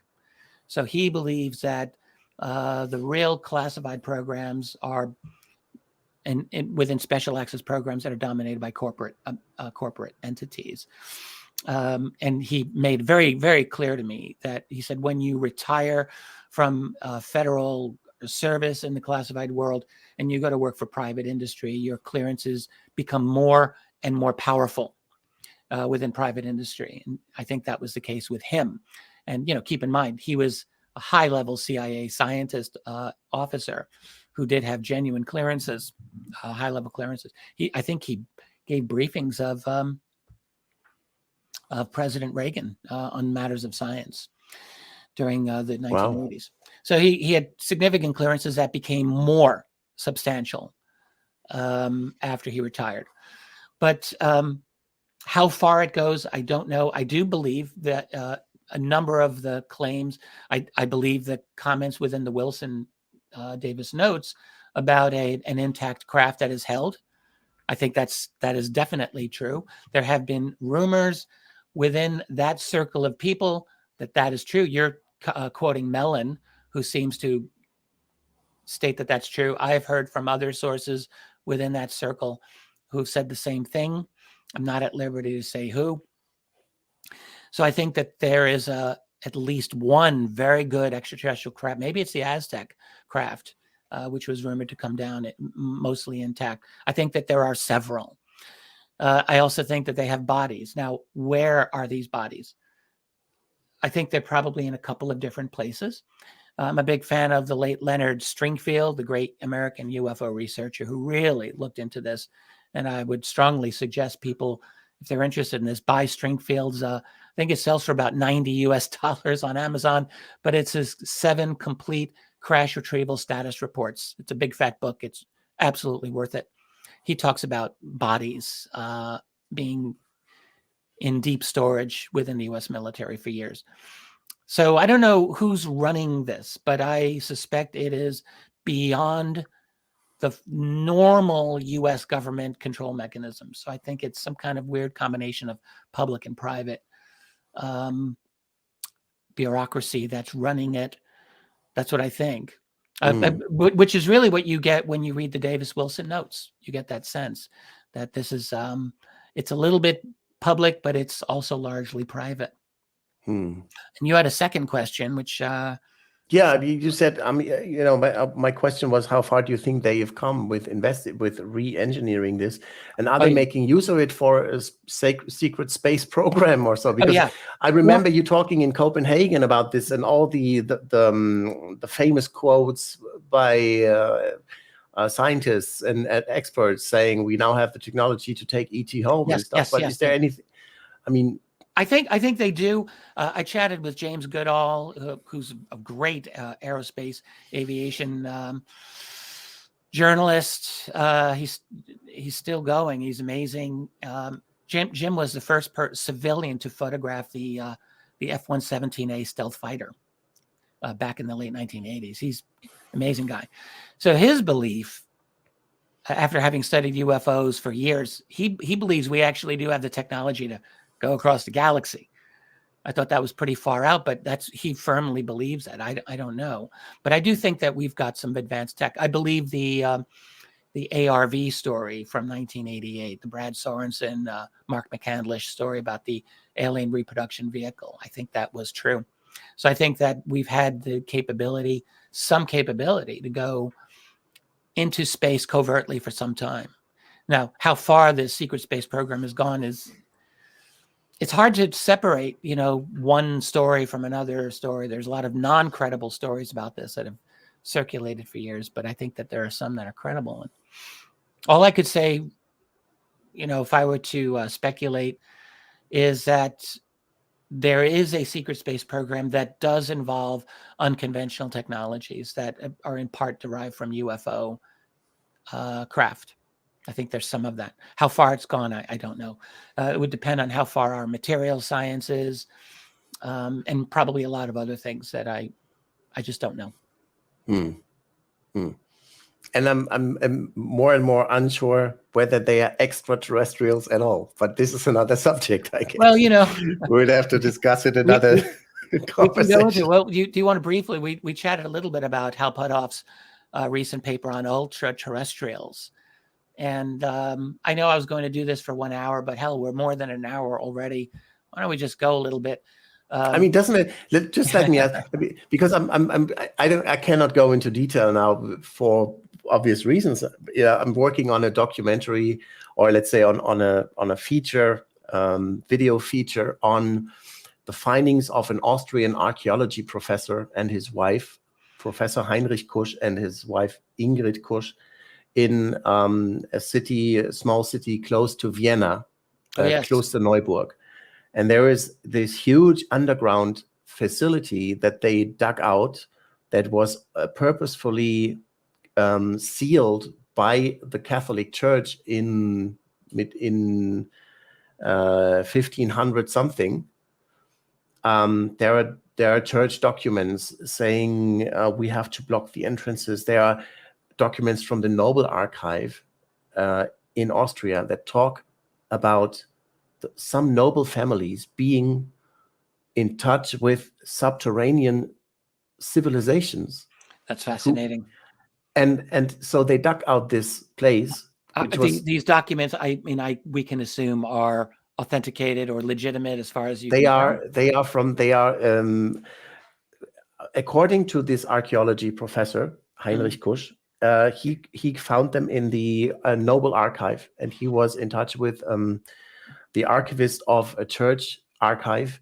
So he believes that the real classified programs are within special access programs that are dominated by corporate entities. And he made very, very clear to me that he said, when you retire from federal service in the classified world and you go to work for private industry, your clearances become more and more powerful within private industry. And I think that was the case with him. And, keep in mind, he was a high-level CIA scientist officer who did have genuine clearances, high-level clearances. I think he gave briefings of President Reagan on matters of science during the 1980s. Wow. So he had significant clearances that became more substantial after he retired. But how far it goes, I don't know. I do believe that a number of the claims, I believe the comments within the Wilson Davis notes about an intact craft that is held, I think that is definitely true. There have been rumors within that circle of people that is true. You're quoting Mellon, who seems to state that that's true. I've heard from other sources within that circle who've said the same thing. I'm not at liberty to say who. So I think that there is at least one very good extraterrestrial craft. Maybe it's the Aztec craft, which was rumored to come down mostly intact. I think that there are several. I also think that they have bodies. Now, where are these bodies? I think they're probably in a couple of different places. I'm a big fan of the late Leonard Stringfield, the great American UFO researcher who really looked into this. And I would strongly suggest people, if they're interested in this, buy Stringfield's. I think it sells for about $90 US on Amazon, but it's his 7 complete crash retrieval status reports. It's a big fat book. It's absolutely worth it. He talks about bodies being in deep storage within the US military for years. So I don't know who's running this, but I suspect it is beyond the normal US government control mechanism. So I think it's some kind of weird combination of public and private bureaucracy that's running it. That's what I think. Which is really what you get when you read the Davis Wilson notes. You get that sense that this is, it's a little bit public, but it's also largely private. And you had a second question, which... Yeah, you said, my question was, how far do you think they have come with re-engineering this? And are they making use of it for a secret space program or so? Because I remember you talking in Copenhagen about this and all the famous quotes by scientists and experts saying we now have the technology to take ET home and stuff. But is there anything, I think they do. I chatted with James Goodall, who's a great aerospace aviation journalist. He's still going. He's amazing. Jim was the first civilian to photograph the F-117A stealth fighter back in the late 1980s. He's an amazing guy. So his belief, after having studied UFOs for years, he believes we actually do have the technology to go across the galaxy. I thought that was pretty far out, but he firmly believes that. I don't know, but I do think that we've got some advanced tech. I believe the ARV story from 1988, the Brad Sorensen, Mark McCandlish story about the alien reproduction vehicle. I think that was true. So I think that we've had the some capability to go into space covertly for some time. Now, how far the secret space program has gone it's hard to separate, one story from another story. There's a lot of non-credible stories about this that have circulated for years, but I think that there are some that are credible. And all I could say, if I were to speculate, is that there is a secret space program that does involve unconventional technologies that are in part derived from UFO craft. I think there's some of that. How far it's gone, I don't know. It would depend on how far our material science is, and probably a lot of other things that I just don't know. And I'm more and more unsure whether they are extraterrestrials at all. But this is another subject, I guess. Well, we'd have to discuss it another conversation. Well, do you want to briefly? We chatted a little bit about Hal Puthoff's recent paper on ultra-terrestrials. And I know I was going to do this for 1 hour, but hell, we're more than an hour already. why don't we just go a little bit? I mean, doesn't it? Just let me ask, because I cannot go into detail now for obvious reasons. Yeah, I'm working on a documentary, or let's say on a feature, video feature on the findings of an Austrian archaeology professor and his wife, Professor Heinrich Kusch, and his wife Ingrid Kusch, in a small city close to Vienna, Klosterneuburg. And there is this huge underground facility that they dug out that was purposefully sealed by the Catholic Church in 1500 something. There are church documents saying we have to block the entrances. There are documents from the Nobel Archive in Austria that talk about some noble families being in touch with subterranean civilizations. That's fascinating. And so they dug out this place. These documents, we can assume are authenticated or legitimate as far as you. They are according to this archaeology professor Heinrich Kusch. He found them in the Nobel Archive, and he was in touch with the archivist of a church archive,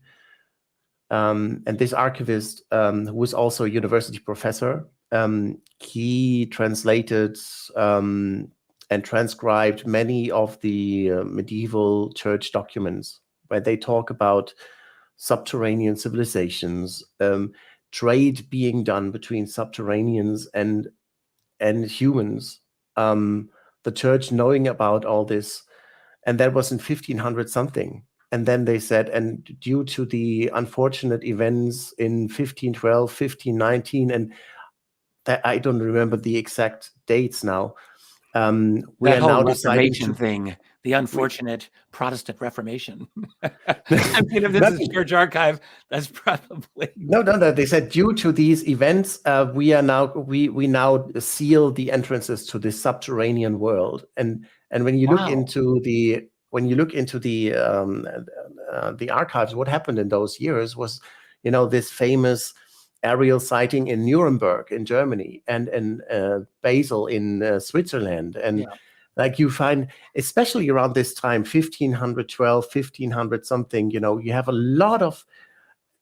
and this archivist, who was also a university professor, he translated and transcribed many of the medieval church documents where they talk about subterranean civilizations, trade being done between subterraneans and humans, the church knowing about all this. And that was in 1500 something. And then they said, and due to the unfortunate events in 1512, 1519, and that I don't remember the exact dates now. We that are whole now Reformation thing, the unfortunate Protestant Reformation. I mean, if this is Church Archive, that's probably no. They said due to these events, we now seal the entrances to this subterranean world. And when you look into the archives, what happened in those years was, this famous aerial sighting in Nuremberg in Germany and in Basel in Switzerland. And like you find, especially around this time, 1512, 1500 something, you have a lot of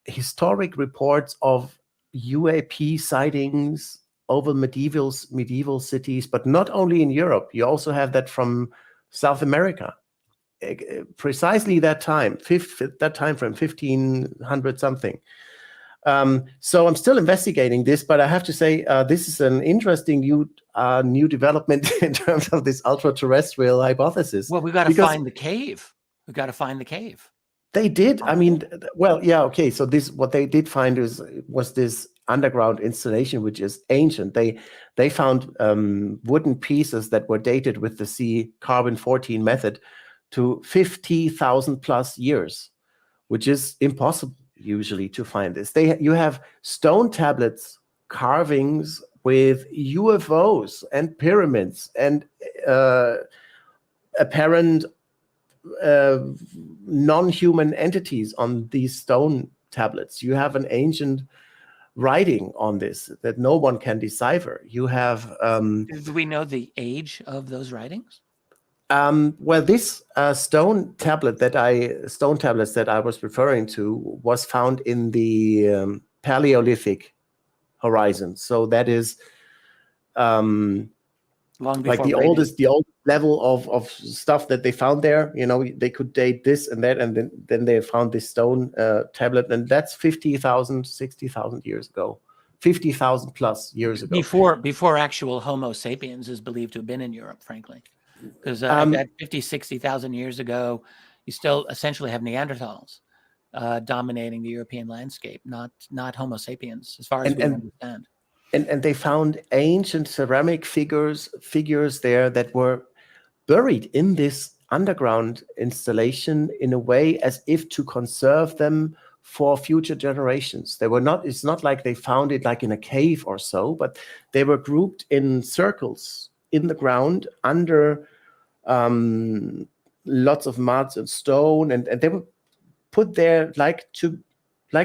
historic reports of UAP sightings over medieval cities, but not only in Europe. You also have that from South America. Precisely that time, that time frame, 1500 something. So I'm still investigating this, but I have to say this is an interesting new development in terms of this ultra-terrestrial hypothesis. Well, we got to find the cave. We got to find the cave. They did. I mean, well, yeah, okay. So what they did find was this underground installation, which is ancient. They found wooden pieces that were dated with the carbon-14 method to 50,000 plus years, which is impossible usually to find this. You have stone tablets, carvings with UFOs and pyramids and apparent non-human entities on these stone tablets. You have an ancient writing on this that no one can decipher. You have do we know the age of those writings? Well, this stone tablets that I was referring to was found in the Paleolithic horizon. So that is long like the oldest level of stuff that they found there. They could date this and that, and then they found this stone tablet, and that's 50,000, 60,000 years ago. 50,000 plus years ago. Before actual Homo sapiens is believed to have been in Europe, frankly. Because at 50, 60,000 years ago, you still essentially have Neanderthals dominating the European landscape, not Homo sapiens, as far as we understand. And they found ancient ceramic figures there that were buried in this underground installation in a way as if to conserve them for future generations. It's not like they found it like in a cave or so, but they were grouped in circles in the ground under lots of mud and stone, and they were put there like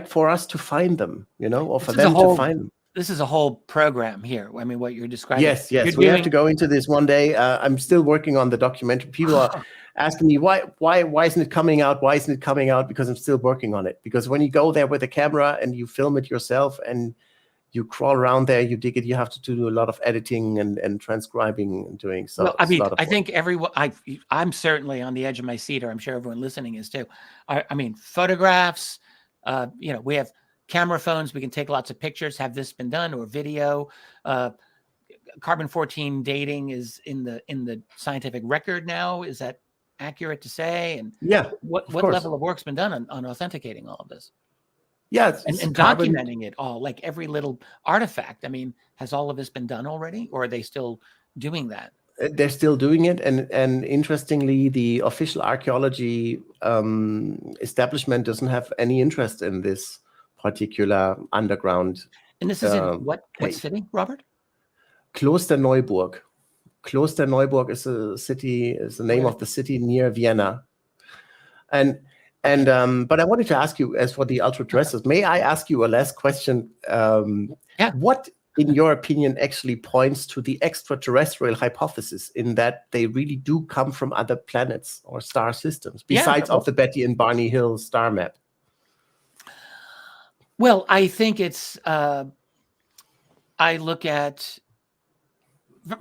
for us to find them, or for This is a them to whole find them. this is a whole program here. I mean, what you're describing. Yes, You're we have doing to go into this one day. I'm still working on the documentary. People are asking me why isn't it coming out? Why isn't it coming out? Because I'm still working on it. Because when you go there with a camera and you film it yourself and you crawl around there, you dig it, you have to do a lot of editing and transcribing and doing so. Well, I mean, I work. think everyone. I'm certainly on the edge of my seat, or I'm sure everyone listening is too. I mean, photographs. We have camera phones. We can take lots of pictures. Have this been done, or video? Carbon-14 dating is in the scientific record now. Is that accurate to say? And yeah, what level of work's been done on authenticating all of this? Yeah, and documenting it all, like every little artifact. I mean, has all of this been done already, or are they still doing that? They're still doing it, and interestingly, the official archaeology establishment doesn't have any interest in this particular underground. And this is in what city, Robert? Klosterneuburg. Klosterneuburg is the name of the city near Vienna. But I wanted to ask you, as for the ultra-terrestrials, may I ask you a last question? What, in your opinion, actually points to the extraterrestrial hypothesis in that they really do come from other planets or star systems, besides of the Betty and Barney Hill star map? Well, I think it's, I look at,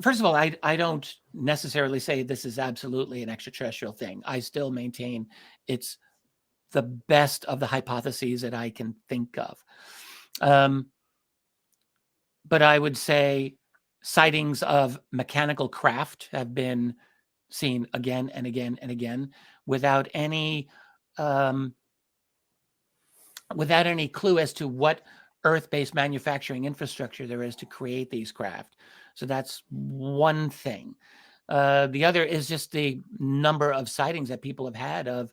first of all, I don't necessarily say this is absolutely an extraterrestrial thing. I still maintain it's the best of the hypotheses that I can think of. But I would say sightings of mechanical craft have been seen again and again and again without any clue as to what Earth-based manufacturing infrastructure there is to create these craft. So that's one thing. The other is just the number of sightings that people have had of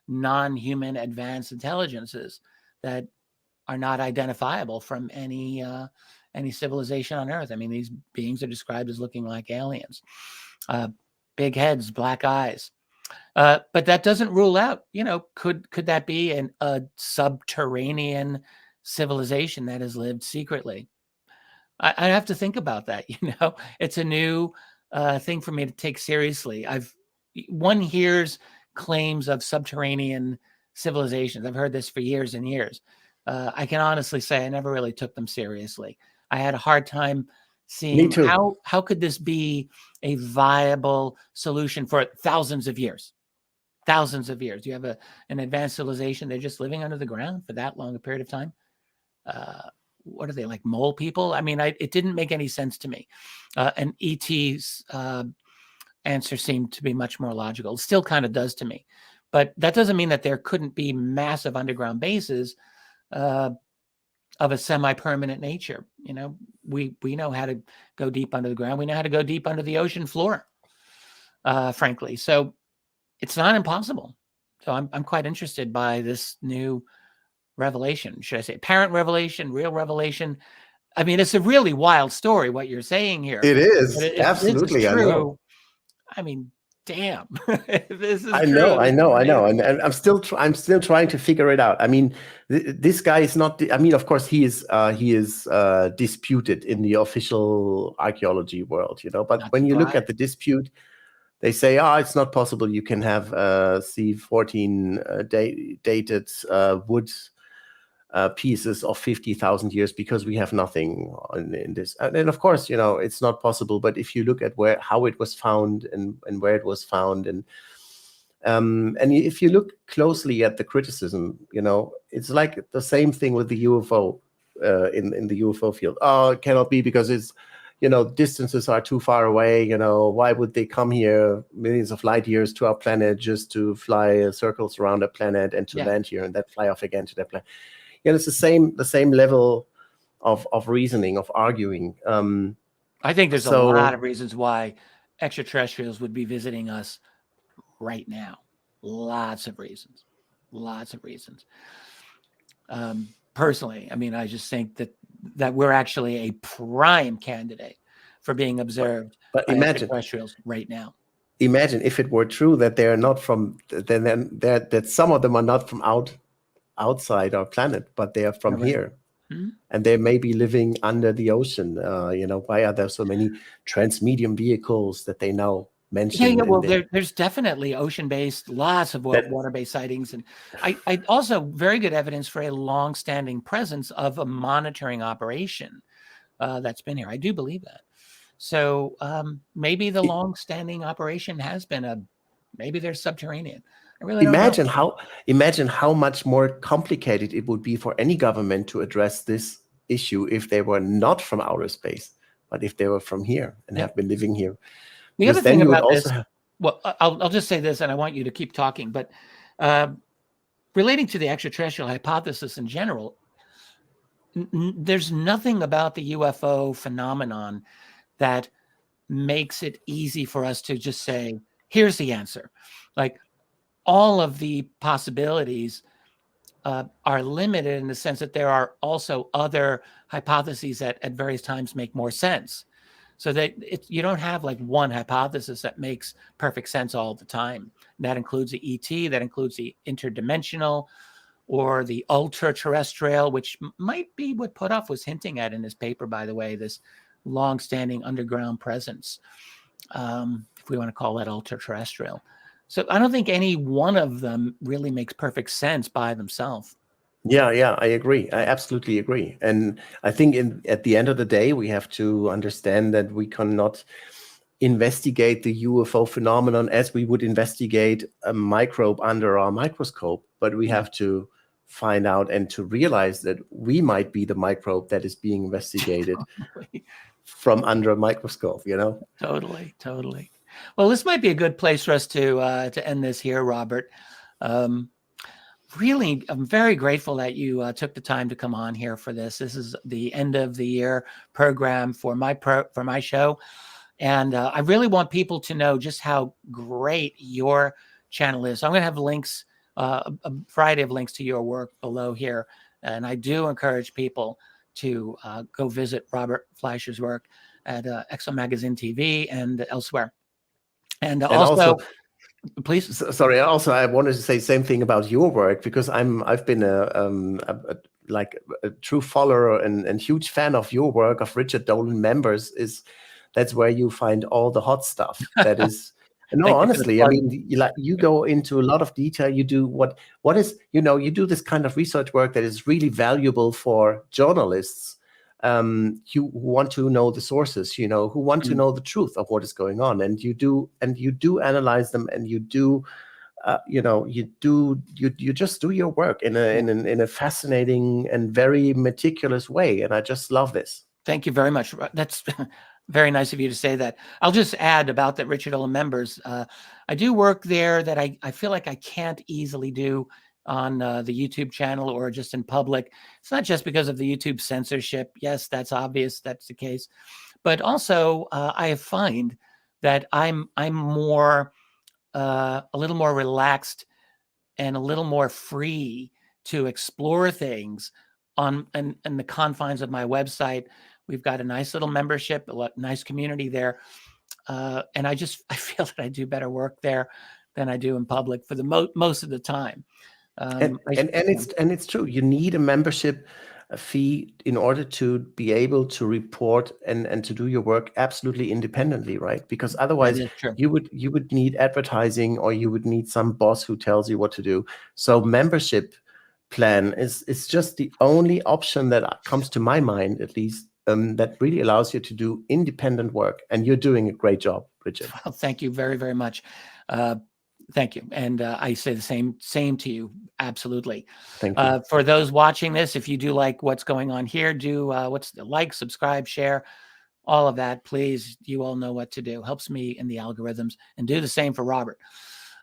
non-human advanced intelligences that are not identifiable from any civilization on Earth. I mean, these beings are described as looking like aliens, big heads, black eyes. But that doesn't rule out, could that be a subterranean civilization that has lived secretly? I have to think about that. It's a new thing for me to take seriously. One hears claims of subterranean civilizations. I've heard this for years and years. I can honestly say I never really took them seriously. I had a hard time seeing how could this be a viable solution for thousands of years. Thousands of years. You have an advanced civilization. They're just living under the ground for that long a period of time. What are they, like mole people? I mean, it didn't make any sense to me. And E.T.'s answer seemed to be much more logical. It still kind of does to me. But that doesn't mean that there couldn't be massive underground bases of a semi-permanent nature. We know how to go deep under the ground. We know how to go deep under the ocean floor, frankly. So it's not impossible. So I'm quite interested by this new revelation. Should I say apparent revelation, real revelation? I mean, it's a really wild story, what you're saying here. It is. Absolutely. This is true, I know. I mean, damn. This is I true. know. And I'm still trying to figure it out. I mean, this guy is not, I mean, of course he is disputed in the official archaeology world, but when you look at the dispute, they say, it's not possible you can have C14 dated wood pieces of 50,000 years because we have nothing in this. And of course, it's not possible. But if you look at how it was found and where it was found, and if you look closely at the criticism, it's like the same thing with the UFO in the UFO field. It cannot be because it's, distances are too far away. Why would they come here millions of light years to our planet just to fly circles around a planet and to land here and then fly off again to their planet? It's the same level of reasoning, of arguing. I think there's a lot of reasons why extraterrestrials would be visiting us right now. Lots of reasons. Personally, I mean, I just think that we're actually a prime candidate for being observed by extraterrestrials right now. Imagine if it were true that they're not from, that some of them are not from outside our planet, but they are from Right. here. Hmm? And they may be living under the ocean. Why are there so many transmedium vehicles that they now mention? Yeah. in Well, the, there's definitely ocean-based, lots of that water-based sightings, and I also very good evidence for a long-standing presence of a monitoring operation that's been here. I do believe that. So maybe the long-standing operation has been maybe they're subterranean. I really don't know. imagine how much more complicated it would be for any government to address this issue if they were not from outer space, but if they were from here and Yeah. have been living here. The Because other then thing you would about also this, have. well, I'll just say this, and I want you to keep talking, but relating to the extraterrestrial hypothesis in general, there's nothing about the UFO phenomenon that makes it easy for us to just say, here's the answer. Like all of the possibilities are limited in the sense that there are also other hypotheses that at various times make more sense. So that you don't have like one hypothesis that makes perfect sense all the time. That includes the ET, that includes the interdimensional, or the ultra terrestrial, which might be what Puthoff was hinting at in his paper, by the way, this long-standing underground presence, if we want to call that ultra terrestrial. So I don't think any one of them really makes perfect sense by themselves. Yeah, I agree. I absolutely agree. And I think at the end of the day, we have to understand that we cannot investigate the UFO phenomenon as we would investigate a microbe under our microscope, but we have to find out and to realize that we might be the microbe that is being investigated from under a microscope, Totally. Well, this might be a good place for us to end this here, Robert. Really, I'm very grateful that you took the time to come on here for this. This is the end of the year program for my show. And I really want people to know just how great your channel is. So I'm going to have links, a variety of links to your work below here. And I do encourage people to go visit Robert Fleischer's work at Exomagazin TV and elsewhere. And And also, please. sorry, also I wanted to say the same thing about your work, because I've been a true follower and huge fan of your work, of Richard Dolan members. That's where you find all the hot stuff. That is, no, honestly, I mean, you go into a lot of detail. You do what is, you do this kind of research work that is really valuable for journalists who want to know the sources, who want to know the truth of what is going on, and you do analyze them, and you do you just do your work in a fascinating and very meticulous way, and I just love this. Thank you very much. That's very nice of you to say that. I'll just add about that Richard Dolan members. I do work there that I feel like I can't easily do on the YouTube channel or just in public. It's not just because of the YouTube censorship. Yes, that's obvious. That's the case. But also, I find that I'm more, a little more relaxed and a little more free to explore things in the confines of my website. We've got a nice little membership, a nice community there. And I feel that I do better work there than I do in public for the most of the time. And it's true. You need a membership fee in order to be able to report and to do your work absolutely independently, right? Because otherwise you would need advertising, or you would need some boss who tells you what to do. So membership plan is just the only option that comes to my mind, at least, that really allows you to do independent work. And you're doing a great job, Richard. Well, thank you very, very much. Thank you. And I say the same to you. Absolutely. Thank you. For those watching this, if you do like what's going on here, do like, subscribe, share, all of that, please. You all know what to do. Helps me in the algorithms, and do the same for Robert.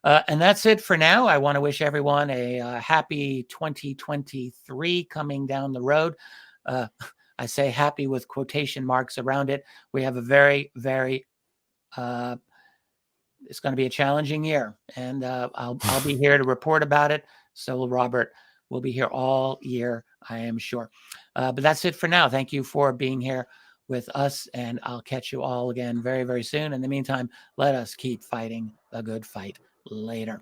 And that's it for now. I want to wish everyone a happy 2023 coming down the road. I say happy with quotation marks around it. We have a very, very it's going to be a challenging year, and I'll be here to report about it. So will Robert. We'll be here all year, I am sure. But that's it for now. Thank you for being here with us, and I'll catch you all again very, very soon. In the meantime, let us keep fighting the good fight. Later.